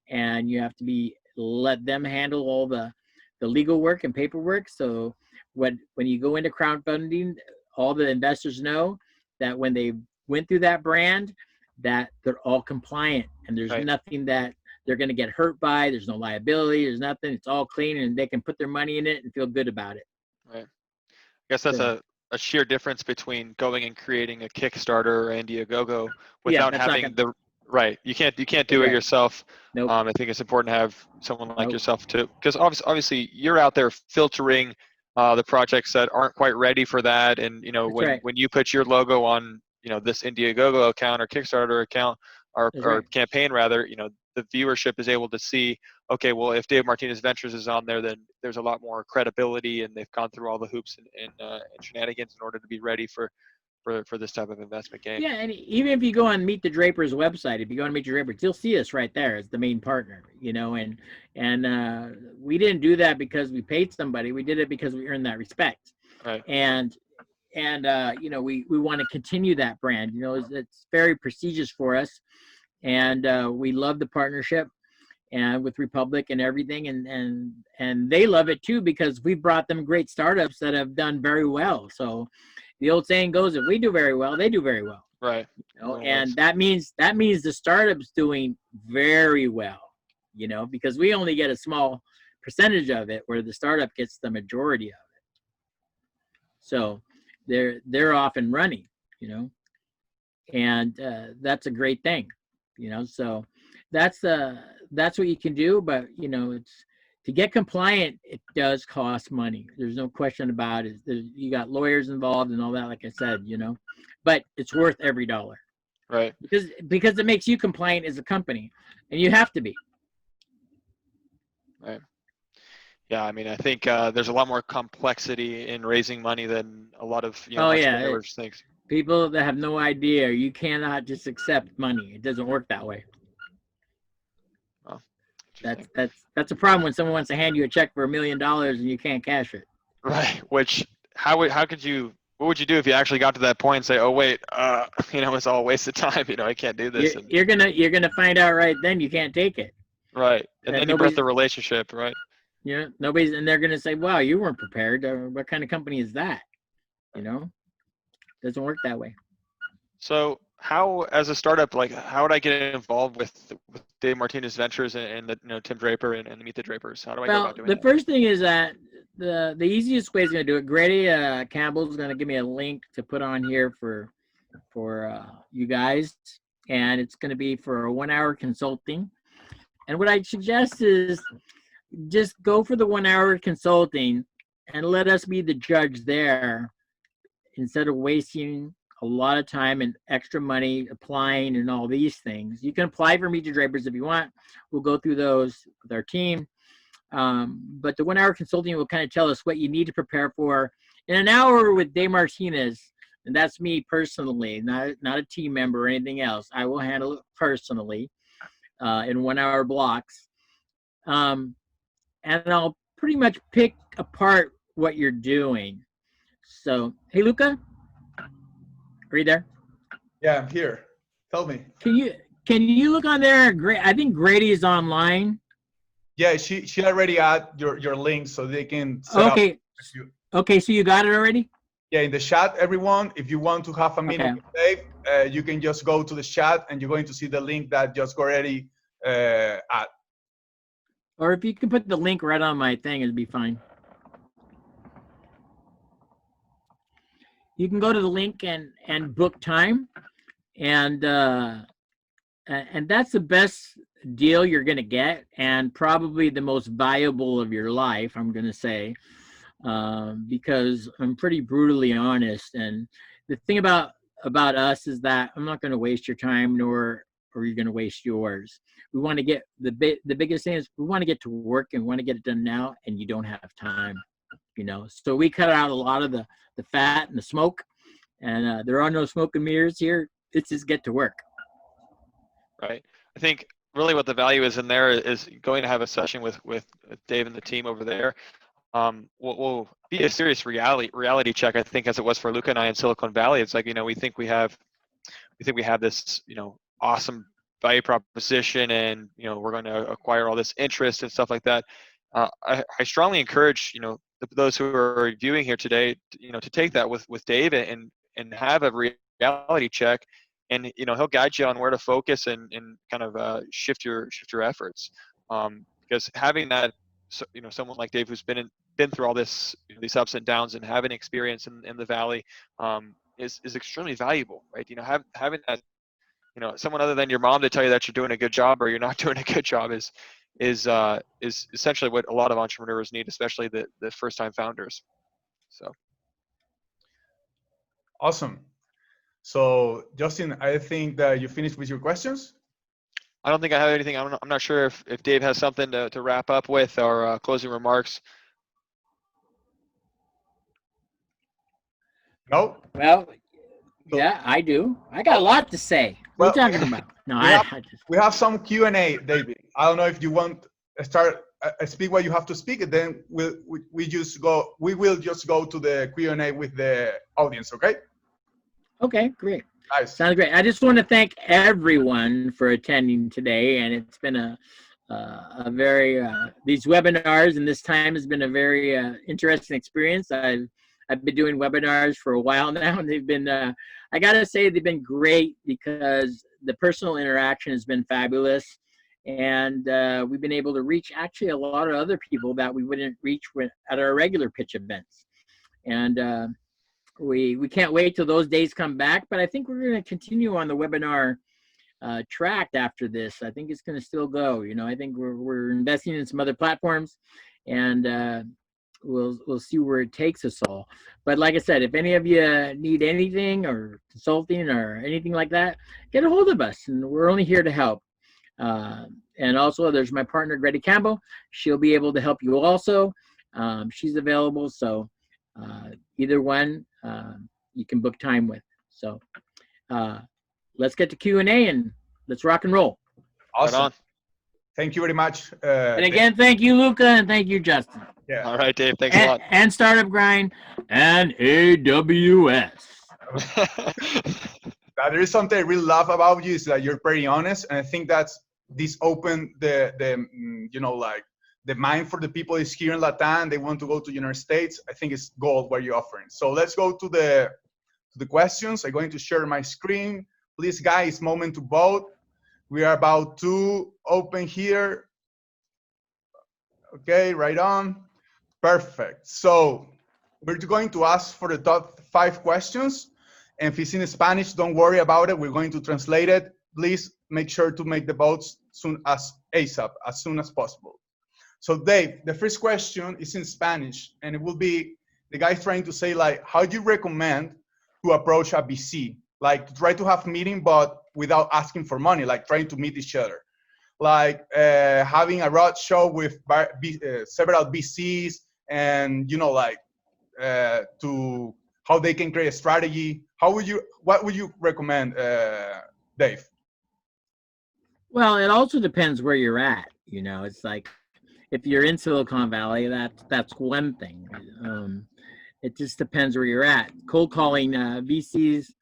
and you have to let them handle all the legal work and paperwork. So when you go into crowdfunding, all the investors know that when they went through that brand, that they're all compliant, and there's Right. nothing that they're going to get hurt by. There's no liability. There's nothing. It's all clean, and they can put their money in it and feel good about it. Right. I guess that's So- a sheer difference between going and creating a Kickstarter or Indiegogo without that's not having right. You can't do it Right. yourself. Nope. I think it's important to have someone like Nope. yourself too, because obviously you're out there filtering the projects that aren't quite ready for that, and when right. when you put your logo on this Indiegogo account or Kickstarter account or right. campaign rather, the viewership is able to see, okay, well, if Dave Martinez Ventures is on there, then there's a lot more credibility, and they've gone through all the hoops and shenanigans in order to be ready for this type of investment game. Yeah, and even if you go on Meet the Drapers website, if you go on Meet the Drapers, you'll see us right there as the main partner. And we didn't do that because we paid somebody. We did it because we earned that respect. Right. And we want to continue that brand. It's very prestigious for us, and we love the partnership and with Republic and everything, and they love it too, because we brought them great startups that have done very well. So the old saying goes, if we do very well, they do very well. Right. And that means the startup's doing very well, because we only get a small percentage of it, where the startup gets the majority of So they're off and running, and that's a great thing, So that's what you can do. But it's to get compliant. It does cost money. There's no question about it. You got lawyers involved and all that, like I said, but it's worth every dollar. Right. Because it makes you compliant as a company, and you have to be. Right. Yeah, I mean, I think there's a lot more complexity in raising money than a lot of entrepreneurs think. People that have no idea, you cannot just accept money. It doesn't work that way. Well, that's a problem when someone wants to hand you a check for $1 million and you can't cash it. Right. Which what would you do if you actually got to that point and say, oh wait, it's all a waste of time. I can't do this. You're gonna find out right then you can't take it. Right. And then you break the relationship, right? Yeah. And they're gonna say, wow, you weren't prepared. What kind of company is that? Doesn't work that way. So how, as a startup, how would I get involved with Dave Martinez Ventures and the Tim Draper and Meet the Drapers? How do I go about doing that? The first thing is that the easiest way is going to do it. Grady Campbell is going to give me a link to put on here for you guys, and it's going to be for a 1-hour consulting. And what I suggest is just go for the 1-hour consulting and let us be the judge there, instead of wasting a lot of time and extra money applying and all these things. You can apply for Meet The Drapers if you want. We'll go through those with our team. But the 1-hour consulting will kind of tell us what you need to prepare for in an hour with Dave Martinez. And that's me personally, not a team member or anything else. I will handle it personally in 1-hour blocks. And I'll pretty much pick apart what you're doing. So, hey, Luca, are you there? Yeah, I'm here. Tell me. Can you look on there? I think Grady is online. Yeah, she already add your link so they can set up. Okay, so you got it already? Yeah, in the chat, everyone, if you want to have a meeting with Dave, you can just go to the chat and you're going to see the link that just already add. Or if you can put the link right on my thing, it'd be fine. You can go to the link and book time, and that's the best deal you're going to get, and probably the most valuable of your life, I'm going to say, because I'm pretty brutally honest. And the thing about us is that I'm not going to waste your time, nor are you going to waste yours. We want to get the biggest thing is we want to get to work and we want to get it done now, and you don't have time. So we cut out a lot of the fat and the smoke, and there are no smoke and mirrors here. It's just get to work. Right. I think really what the value is in there is going to have a session with Dave and the team over there. Will be a serious reality check, I think, as it was for Luca and I in Silicon Valley. It's like, we think we have this, awesome value proposition, and we're going to acquire all this interest and stuff like that. I strongly encourage those who are viewing here today, to take that with Dave and have a reality check, and he'll guide you on where to focus and kind of shift your efforts. Because having that, someone like Dave who's been through all this, these ups and downs, and having experience in the valley is extremely valuable, right? Having that, someone other than your mom to tell you that you're doing a good job or you're not doing a good job is essentially what a lot of entrepreneurs need, especially the first-time founders. So awesome. So Justin, I think that you finished with your questions. I don't think I have anything. I'm not sure if Dave has something to wrap up with, or closing remarks. No. Well, yeah, I do. I got a lot to say. What are you talking about? No, we have some Q&A, David. I don't know if you want to start speak what you have to speak, and then we will just go to the Q&A with the audience. Okay. Okay, great. Nice. Sounds great. I just want to thank everyone for attending today, and it's been a very these webinars and this time has been a very interesting experience. I've been doing webinars for a while now, and they've been I gotta say they've been great because the personal interaction has been fabulous, and we've been able to reach actually a lot of other people that we wouldn't reach at our regular pitch events. And we can't wait till those days come back, but I think we're going to continue on the webinar track after this. I think it's going to still go. I think we're investing in some other platforms, and we'll see where it takes us all. But like I said, if any of you need anything or consulting or anything like that, get a hold of us, and we're only here to help. And also, there's my partner, Grady Campbell. She'll be able to help you also. She's available, so either one you can book time with. So let's get to Q&A and let's rock and roll. Awesome. Right on. Thank you very much. And again, thank you, Luca, and thank you, Justin. Yeah. All right, Dave. Thanks a lot. And Startup Grind and AWS. There is something I really love about you is that you're very honest, and I think that's this open the mind for the people is here in Latam. They want to go to the United States. I think it's gold what you're offering. So let's go to the questions. I'm going to share my screen. Please, guys, moment to vote. We are about to open here. Okay, right on. Perfect. So we're going to ask for the top 5 questions. And if it's in Spanish, don't worry about it. We're going to translate it. Please make sure to make the votes ASAP, as soon as possible. So Dave, the first question is in Spanish, and it will be the guy trying to say, like, how do you recommend to approach a VC? Like, to try to have meeting, but without asking for money, like trying to meet each other. Like having a road show with several VCs, and to how they can create a strategy. What would you recommend, Dave? Well, it also depends where you're at. It's like if you're in Silicon Valley, that's one thing. It just depends where you're at. Cold calling VCs,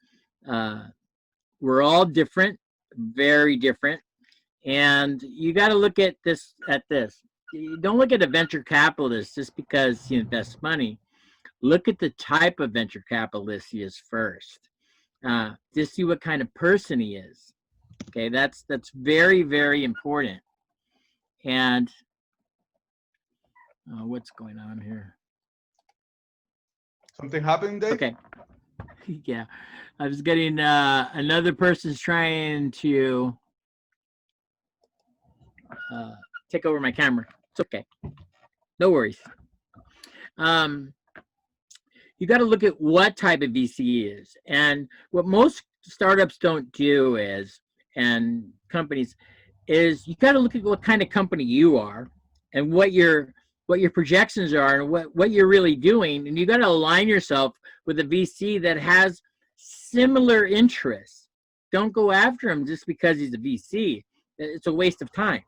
we're all different, very different. And you got to look at this. You don't look at a venture capitalist just because he invests money. Look at the type of venture capitalist he is first. Just see what kind of person he is. Okay, that's very, very important. And what's going on here? Something happened, Dave? Okay. Yeah, I was getting another person's trying to take over my camera. It's okay. No worries. You got to look at what type of VC is. And what most startups don't do is, and companies, is you got to look at what kind of company you are and what your projections are and what you're really doing. And you got to align yourself with a VC that has similar interests. Don't go after him just because he's a VC. It's a waste of time.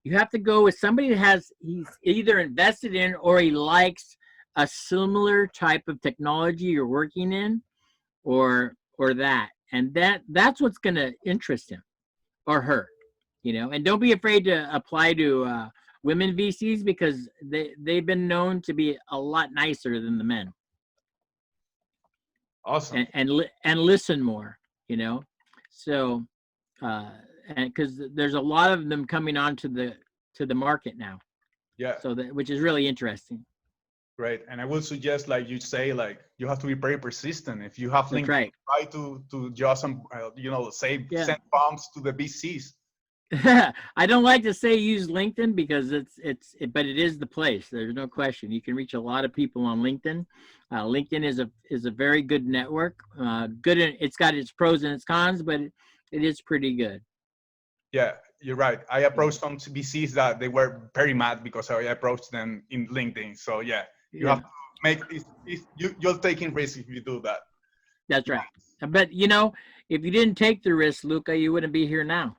You have to go with somebody that he's either invested in or he likes a similar type of technology you're working in, or that. And that's what's going to interest him or her, And don't be afraid to apply to women VCs, because they've been known to be a lot nicer than the men. Awesome. And listen more, So, and because there's a lot of them coming onto the market now. Yeah. So which is really interesting. Great. And I would suggest, like you say, like you have to be very persistent. If you have LinkedIn, right. Try to just send bombs to the VCs. I don't like to say use LinkedIn because but it is the place. There's no question. You can reach a lot of people on LinkedIn. LinkedIn is a very good network. It's got its pros and its cons, but it is pretty good. Yeah, you're right. I approached some VCs that they were very mad because I approached them in LinkedIn. So yeah, you have to make you're taking risks if you do that. That's right. But if you didn't take the risk, Luca, you wouldn't be here now.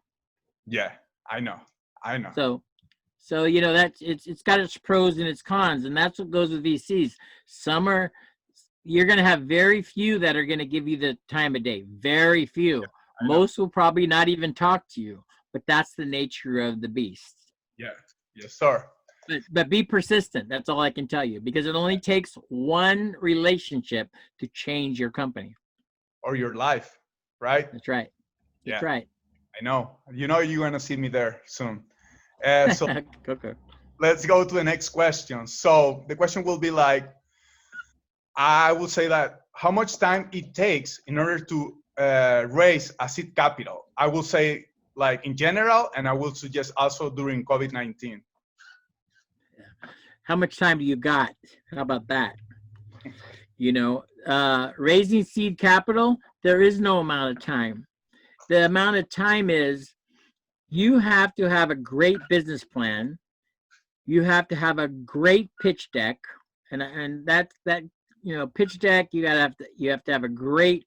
Yeah, I know. So that's it's got its pros and its cons, and that's what goes with VCs. You're going to have very few that are going to give you the time of day. Very few. Yeah, most will probably not even talk to you, but that's the nature of the beast. Yeah. Yes, sir. But be persistent. That's all I can tell you, because it only takes one relationship to change your company or your life, right? That's right. That's right. I know. You're going to see me there soon. So okay. Let's go to the next question. So the question will be like, I would say that how much time it takes in order to raise a seed capital. I will say like in general, and I will suggest also during COVID-19. How much time do you got? How about that? You know, raising seed capital, there is no amount of time. The amount of time is you have to have a great business plan. You have to have a great pitch deck, and that you know, pitch deck. You have to have a great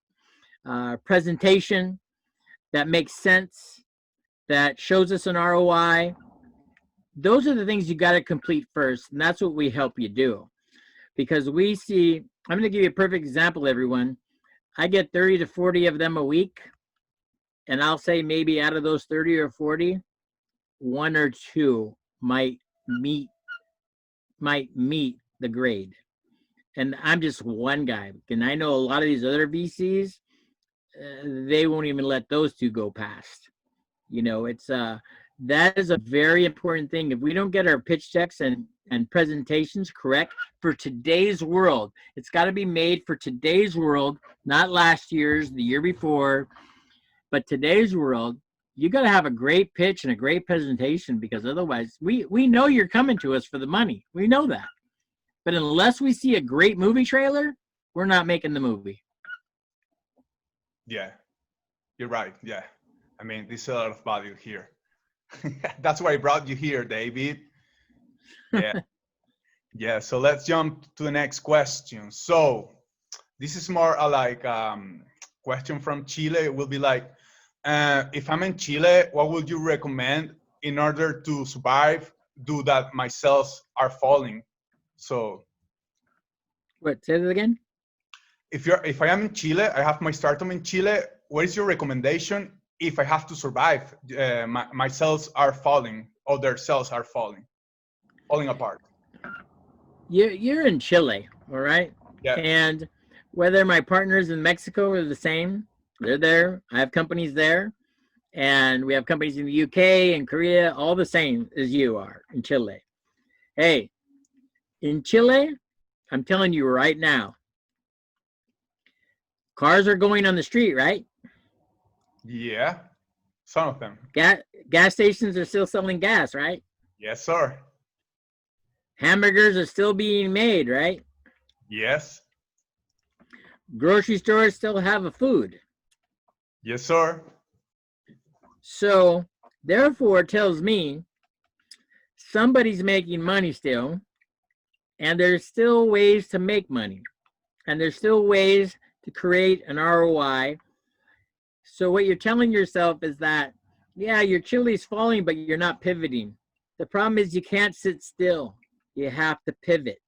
presentation that makes sense, that shows us an ROI. Those are the things you got to complete first, and that's what we help you do. Because we see, I'm going to give you a perfect example, everyone. I get 30 to 40 of them a week, and I'll say maybe out of those 30 or 40, 1 or 2 might meet the grade. And I'm just one guy. And I know a lot of these other VCs, they won't even let those 2 go past. You know, it's that is a very important thing. If we don't get our pitch decks and presentations correct for today's world, it's got to be made for today's world, not last year's, the year before, but today's world. You got to have a great pitch and a great presentation, because otherwise we know you're coming to us for the money. We know that. But unless we see a great movie trailer, we're not making the movie. Yeah, you're right. Yeah. I mean, there's a lot of value here. That's why I brought you here, David. Yeah. Yeah. So let's jump to the next question. So this is more like question from Chile. It will be like, if I'm in Chile, what would you recommend in order to survive? Do that my sales are falling. So. What? Say that again. If I am in Chile, I have my startup in Chile. What is your recommendation if I have to survive? My sales are falling, or their sales are falling apart. You're in Chile, all right? Yeah. And whether my partners in Mexico are the same, they're there. I have companies there, and we have companies in the UK and Korea, all the same as you are in Chile. Hey, in Chile, I'm telling you right now, cars are going on the street, right? Yeah, some of them. Gas stations are still selling gas, right? Yes, sir. Hamburgers are still being made, right? Yes. Grocery stores still have a food. Yes, sir. So, therefore, it tells me somebody's making money still, and there's still ways to make money, and there's still ways to create an ROI. So what you're telling yourself is that, yeah, your chili's falling, but you're not pivoting. The problem is you can't sit still. You have to pivot.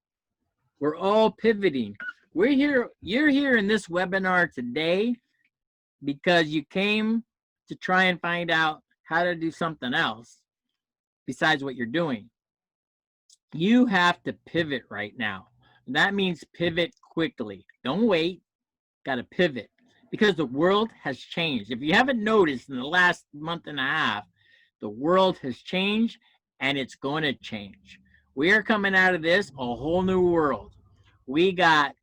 We're all pivoting. We're here. You're here in this webinar today because you came to try and find out how to do something else besides what you're doing. You have to pivot right now. That means pivot quickly. Don't wait. Got to pivot, because the world has changed. If you haven't noticed, in the last month and a half, the world has changed, and it's going to change. We are coming out of this a whole new world. We got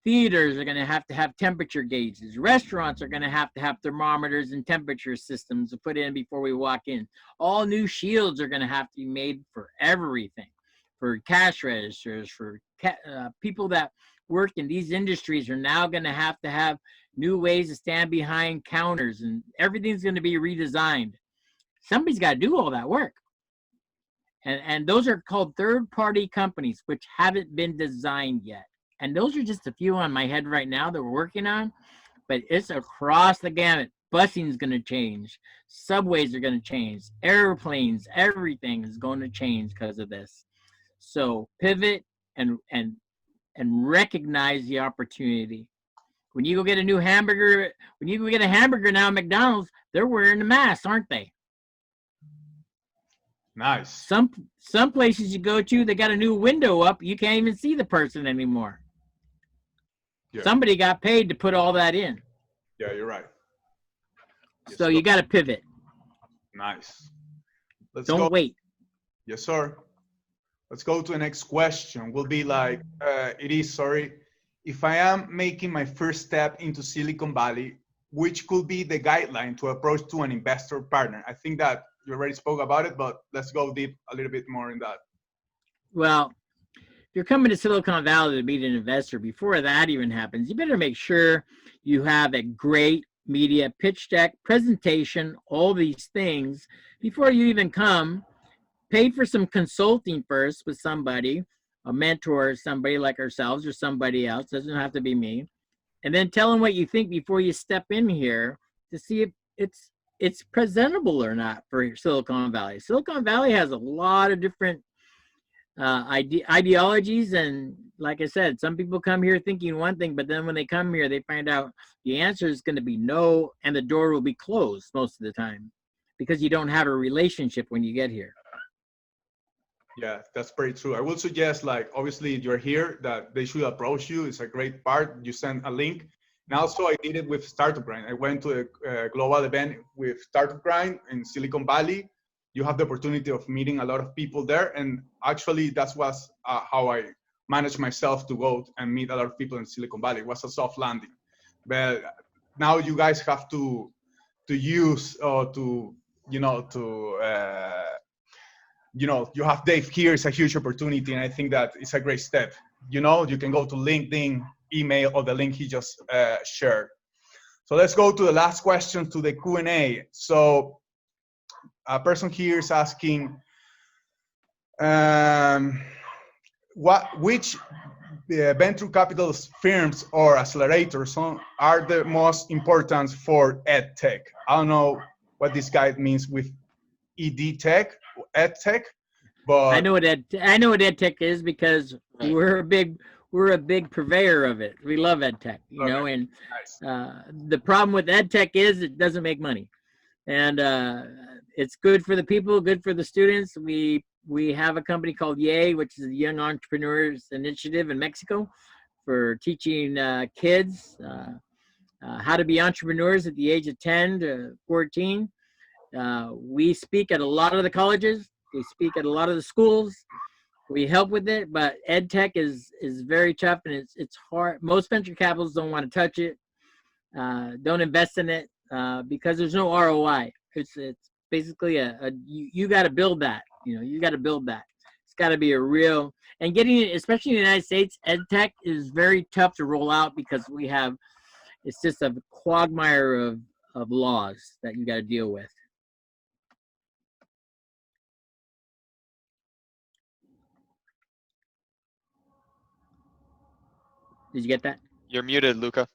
theaters are going to have temperature gauges. Restaurants are going to have thermometers and temperature systems to put in before we walk in. All new shields are going to have to be made for everything, for cash registers, for people that work in these industries are now going to have new ways to stand behind counters, and everything's going to be redesigned. Somebody's got to do all that work. And those are called third-party companies, which haven't been designed yet. And those are just a few on my head right now that we're working on, but it's across the gamut. Busing is going to change. Subways are going to change. Airplanes, everything is going to change because of this. So pivot and recognize the opportunity. When you go get a new hamburger, when you go get a hamburger now at McDonald's, they're wearing a mask, aren't they? Nice. Some places you go to, they got a new window up. You can't even see the person anymore. Yeah. Somebody got paid to put all that in. Yeah, you're right. So you got to pivot. Nice. Don't wait. Yes, sir. Let's go to the next question. Will be like, sorry, if I am making my first step into Silicon Valley, which could be the guideline to approach to an investor partner? I think that you already spoke about it, but let's go deep a little bit more in that. Well, if you're coming to Silicon Valley to meet an investor, before that even happens, you better make sure you have a great media pitch deck, presentation, all these things before you even come. Pay for some consulting first with somebody, a mentor, somebody like ourselves or somebody else, doesn't have to be me. And then tell them what you think before you step in here to see if it's presentable or not for Silicon Valley. Silicon Valley has a lot of different ideologies, and like I said, some people come here thinking one thing, but then when they come here, they find out the answer is going to be no, and the door will be closed most of the time because you don't have a relationship when you get here. Yeah, that's very true. I would suggest, like, obviously you're here, that they should approach you. It's a great part. You send a link. And also I did it with Startup Grind. I went to a global event with Startup Grind in Silicon Valley. You have the opportunity of meeting a lot of people there. And actually that was how I managed myself to go and meet a lot of people in Silicon Valley. It was a soft landing. But now you guys have to use you have Dave here. It's a huge opportunity, and I think that it's a great step. You can go to LinkedIn, email, or the link he just shared. So let's go to the last question, to the Q&A. So a person here is asking, which venture capital firms or accelerators are the most important for ed tech? I don't know what this guy means with ed tech, ed tech, but I know what ed tech is because we're a big purveyor of it. We love ed tech, and nice. The problem with ed tech is it doesn't make money, and it's good for the people, good for the students. We have a company called YAY, which is the Young Entrepreneurs Initiative in Mexico, for teaching kids how to be entrepreneurs at the age of 10 to 14. We speak at a lot of the colleges. We speak at a lot of the schools. We help with it, but ed tech is very tough, and it's hard. Most venture capitalists don't want to touch it, don't invest in it because there's no ROI. It's basically you got to build that. You got to build that. It's got to be a real, and getting it, especially in the United States, ed tech is very tough to roll out because it's just a quagmire of laws that you got to deal with. Did you get that? You're muted, Luca.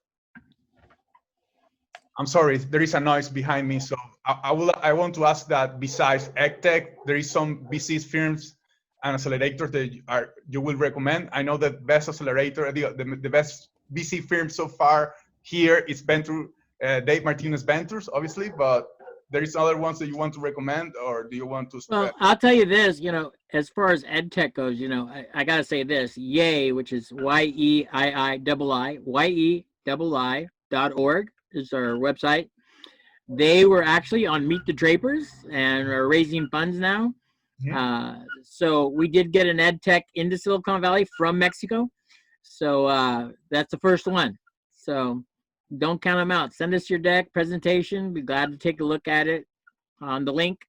I'm sorry, there is a noise behind me. So I want to ask that besides EdTech, there is some VC firms and accelerators that you will recommend. I know the best accelerator, the best VC firm so far here is Dave Martinez Ventures, obviously, but there is other ones that you want to recommend, or do you want to? Well, I'll tell you this, as far as ed tech goes, I got to say this, YAY, which is YEII, YEII.org is our website. They were actually on Meet The Drapers and are raising funds now. Mm-hmm. So we did get an ed tech into Silicon Valley from Mexico. So that's the first one. So don't count them out. Send us your deck presentation. Be glad to take a look at it on the link.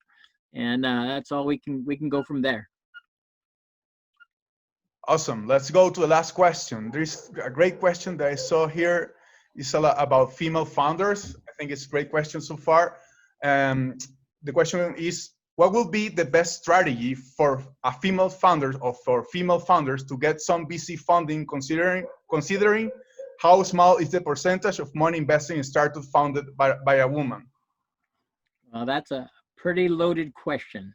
And that's all we can go from there. Awesome. Let's go to the last question. There's a great question that I saw here. It's a lot about female founders. I think it's a great question so far. The question is, what will be the best strategy for a female founder or for female founders to get some VC funding, considering how small is the percentage of money invested in startups founded by a woman? Well, that's a pretty loaded question.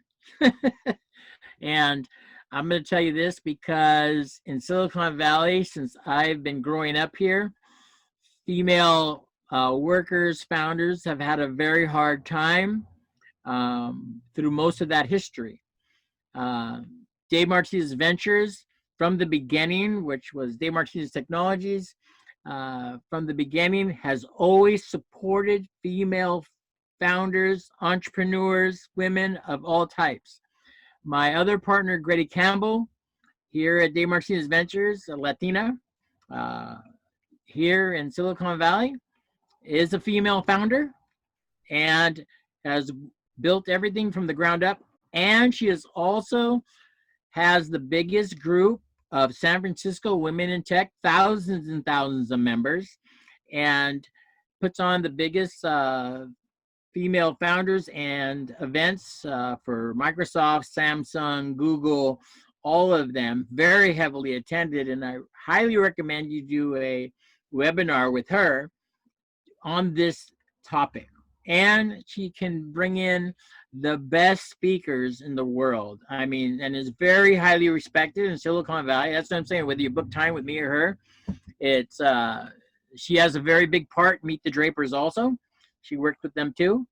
And I'm going to tell you this because in Silicon Valley, since I've been growing up here, female workers, founders have had a very hard time through most of that history. Dave Martinez Ventures, from the beginning, which was Dave Martinez Technologies, from the beginning has always supported female founders, entrepreneurs, women of all types. My other partner, Grady Campbell, here at Dave Martinez Ventures, a Latina, here in Silicon Valley, is a female founder and has built everything from the ground up. And she is also has the biggest group of San Francisco women in tech, thousands and thousands of members, and puts on the biggest female founders and events for Microsoft, Samsung, Google, all of them, very heavily attended. And I highly recommend you do a webinar with her on this topic. And she can bring in the best speakers in the world. I mean, and is very highly respected in Silicon Valley. That's what I'm saying. Whether you book time with me or her, it's she has a very big part. Meet the Drapers also. She worked with them too.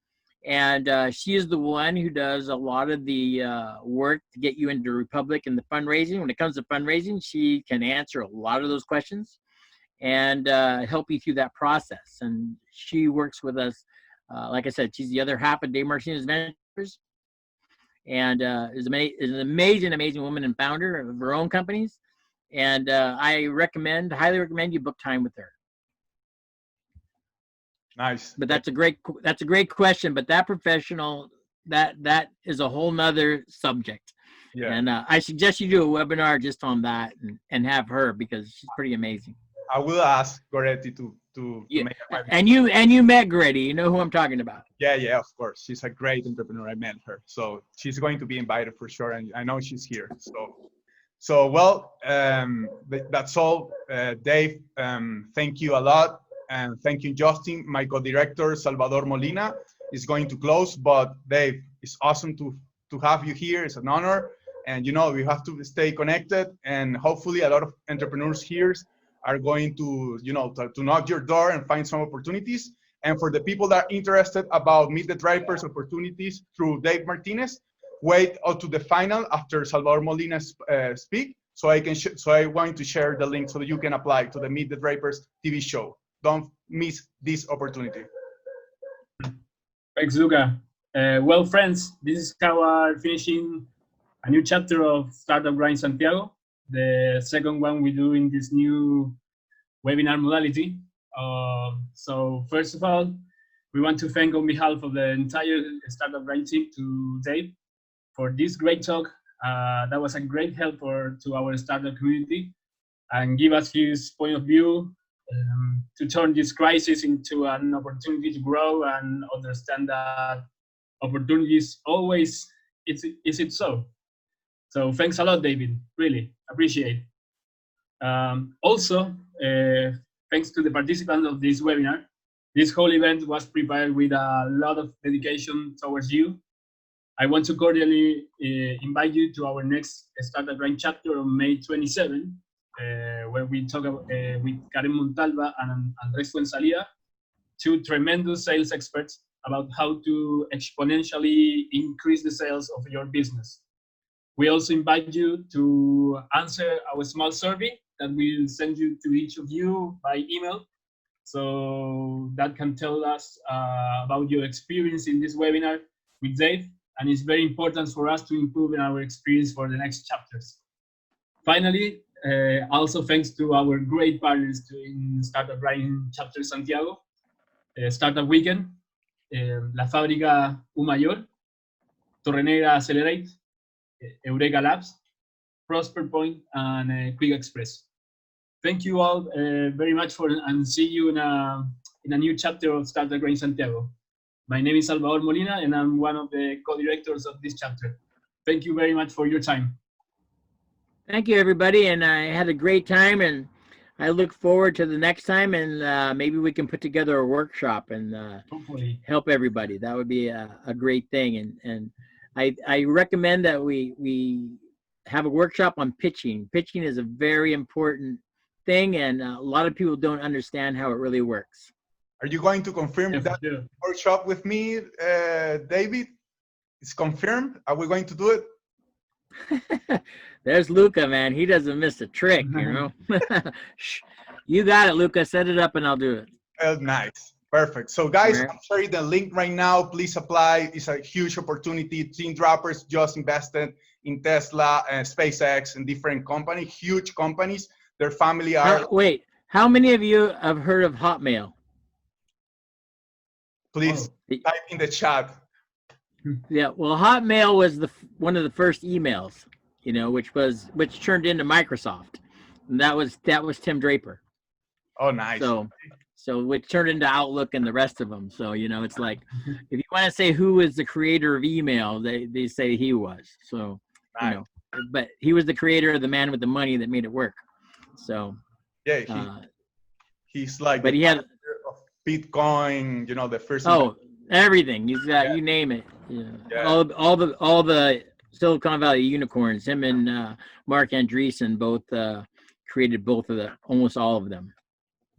And she is the one who does a lot of the work to get you into Republic and the fundraising. When it comes to fundraising, she can answer a lot of those questions and help you through that process. And she works with us. Like I said, she's the other half of Dave Martinez Ventures, and is an amazing, amazing woman and founder of her own companies. And I highly recommend you book time with her. Nice. But that's a great question. But that professional, that is a whole nother subject. Yeah. And I suggest you do a webinar just on that and have her, because she's pretty amazing. I will ask Goretti to make a and you met Goretti. You know who I'm talking about. Yeah, of course. She's a great entrepreneur. I met her, so she's going to be invited for sure, and I know she's here. So well, that's all. Dave, thank you a lot, and thank you, Justin. My co-director Salvador Molina is going to close, but Dave, it's awesome to have you here. It's an honor, and we have to stay connected, and hopefully a lot of entrepreneurs here are going to, to knock your door and find some opportunities. And for the people that are interested about Meet the Drapers opportunities through Dave Martinez, wait to the final after Salvador Molina speak. So I want to share the link so that you can apply to the Meet the Drapers TV show. Don't miss this opportunity. Thanks, Luca. Well, friends, this is how we're finishing a new chapter of Startup Grind Santiago, the second one we do in this new webinar modality. So first of all, we want to thank on behalf of the entire Startup Grind team to Dave for this great talk. That was a great help to our startup community and give us his point of view to turn this crisis into an opportunity to grow and understand that opportunities always is it so. So thanks a lot, David. Really appreciate. Also, thanks to the participants of this webinar. This whole event was prepared with a lot of dedication towards you. I want to cordially invite you to our next Startup Grind chapter on May 27, where we talk with Karen Montalva and Andres Fuenzalida, two tremendous sales experts, about how to exponentially increase the sales of your business. We also invite you to answer our small survey that we'll send you to each of you by email. So that can tell us about your experience in this webinar with Dave. And it's very important for us to improve in our experience for the next chapters. Finally, also thanks to our great partners in Startup Grind Chapter Santiago, Startup Weekend, La Fábrica U Mayor, Torre Negra Accelerate, Eureka Labs, Prosper Point, and Quick Express. Thank you all very much and see you in a new chapter of Startup Grind Santiago. My name is Salvador Molina, and I'm one of the co-directors of this chapter. Thank you very much for your time. Thank you, everybody, and I had a great time, and I look forward to the next time, and maybe we can put together a workshop and hopefully help everybody. That would be a great thing, and I recommend that we have a workshop on pitching. Pitching is a very important thing, and a lot of people don't understand how it really works. Are you going to confirm that workshop with me, David? It's confirmed. Are we going to do it? There's Luca, man. He doesn't miss a trick, you know. You got it, Luca. Set it up and I'll do it. Oh, nice. Perfect. So, guys, I'm sharing the link right now. Please apply. It's a huge opportunity. Team Droppers just invested in Tesla and SpaceX and different companies, huge companies. Their family are... Wait. How many of you have heard of Hotmail? Please type in the chat. Yeah, well, Hotmail was one of the first emails, which turned into Microsoft, and that was Tim Draper. Oh, nice. So which turned into Outlook and the rest of them. So it's like, if you want to say who is the creator of email, they say he was. So nice. But he was the creator of the man with the money that made it work. So yeah, he's like. But he had Bitcoin, the first. Everything. He's got you name it. Yeah. All the Silicon Valley unicorns. Him and Mark Andreessen both created almost all of them.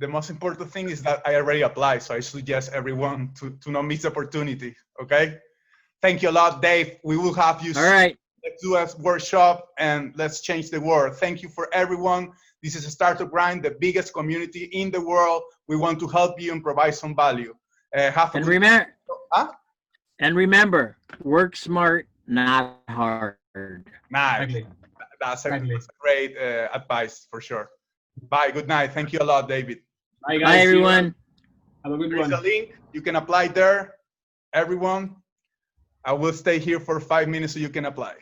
The most important thing is that I already applied, so I suggest everyone to not miss the opportunity. Okay. Thank you a lot, Dave. We will have you. All right. Let's do a workshop and let's change the world. Thank you for everyone. This is a Startup Grind, the biggest community in the world. We want to help you and provide some value. Remember, work smart, not hard. Nice. Exactly. That's a great advice for sure. Bye. Good night. Thank you a lot, David. Bye, guys. Bye, everyone. Have a good There's one. a link. You can apply there. Everyone, I will stay here for 5 minutes so you can apply.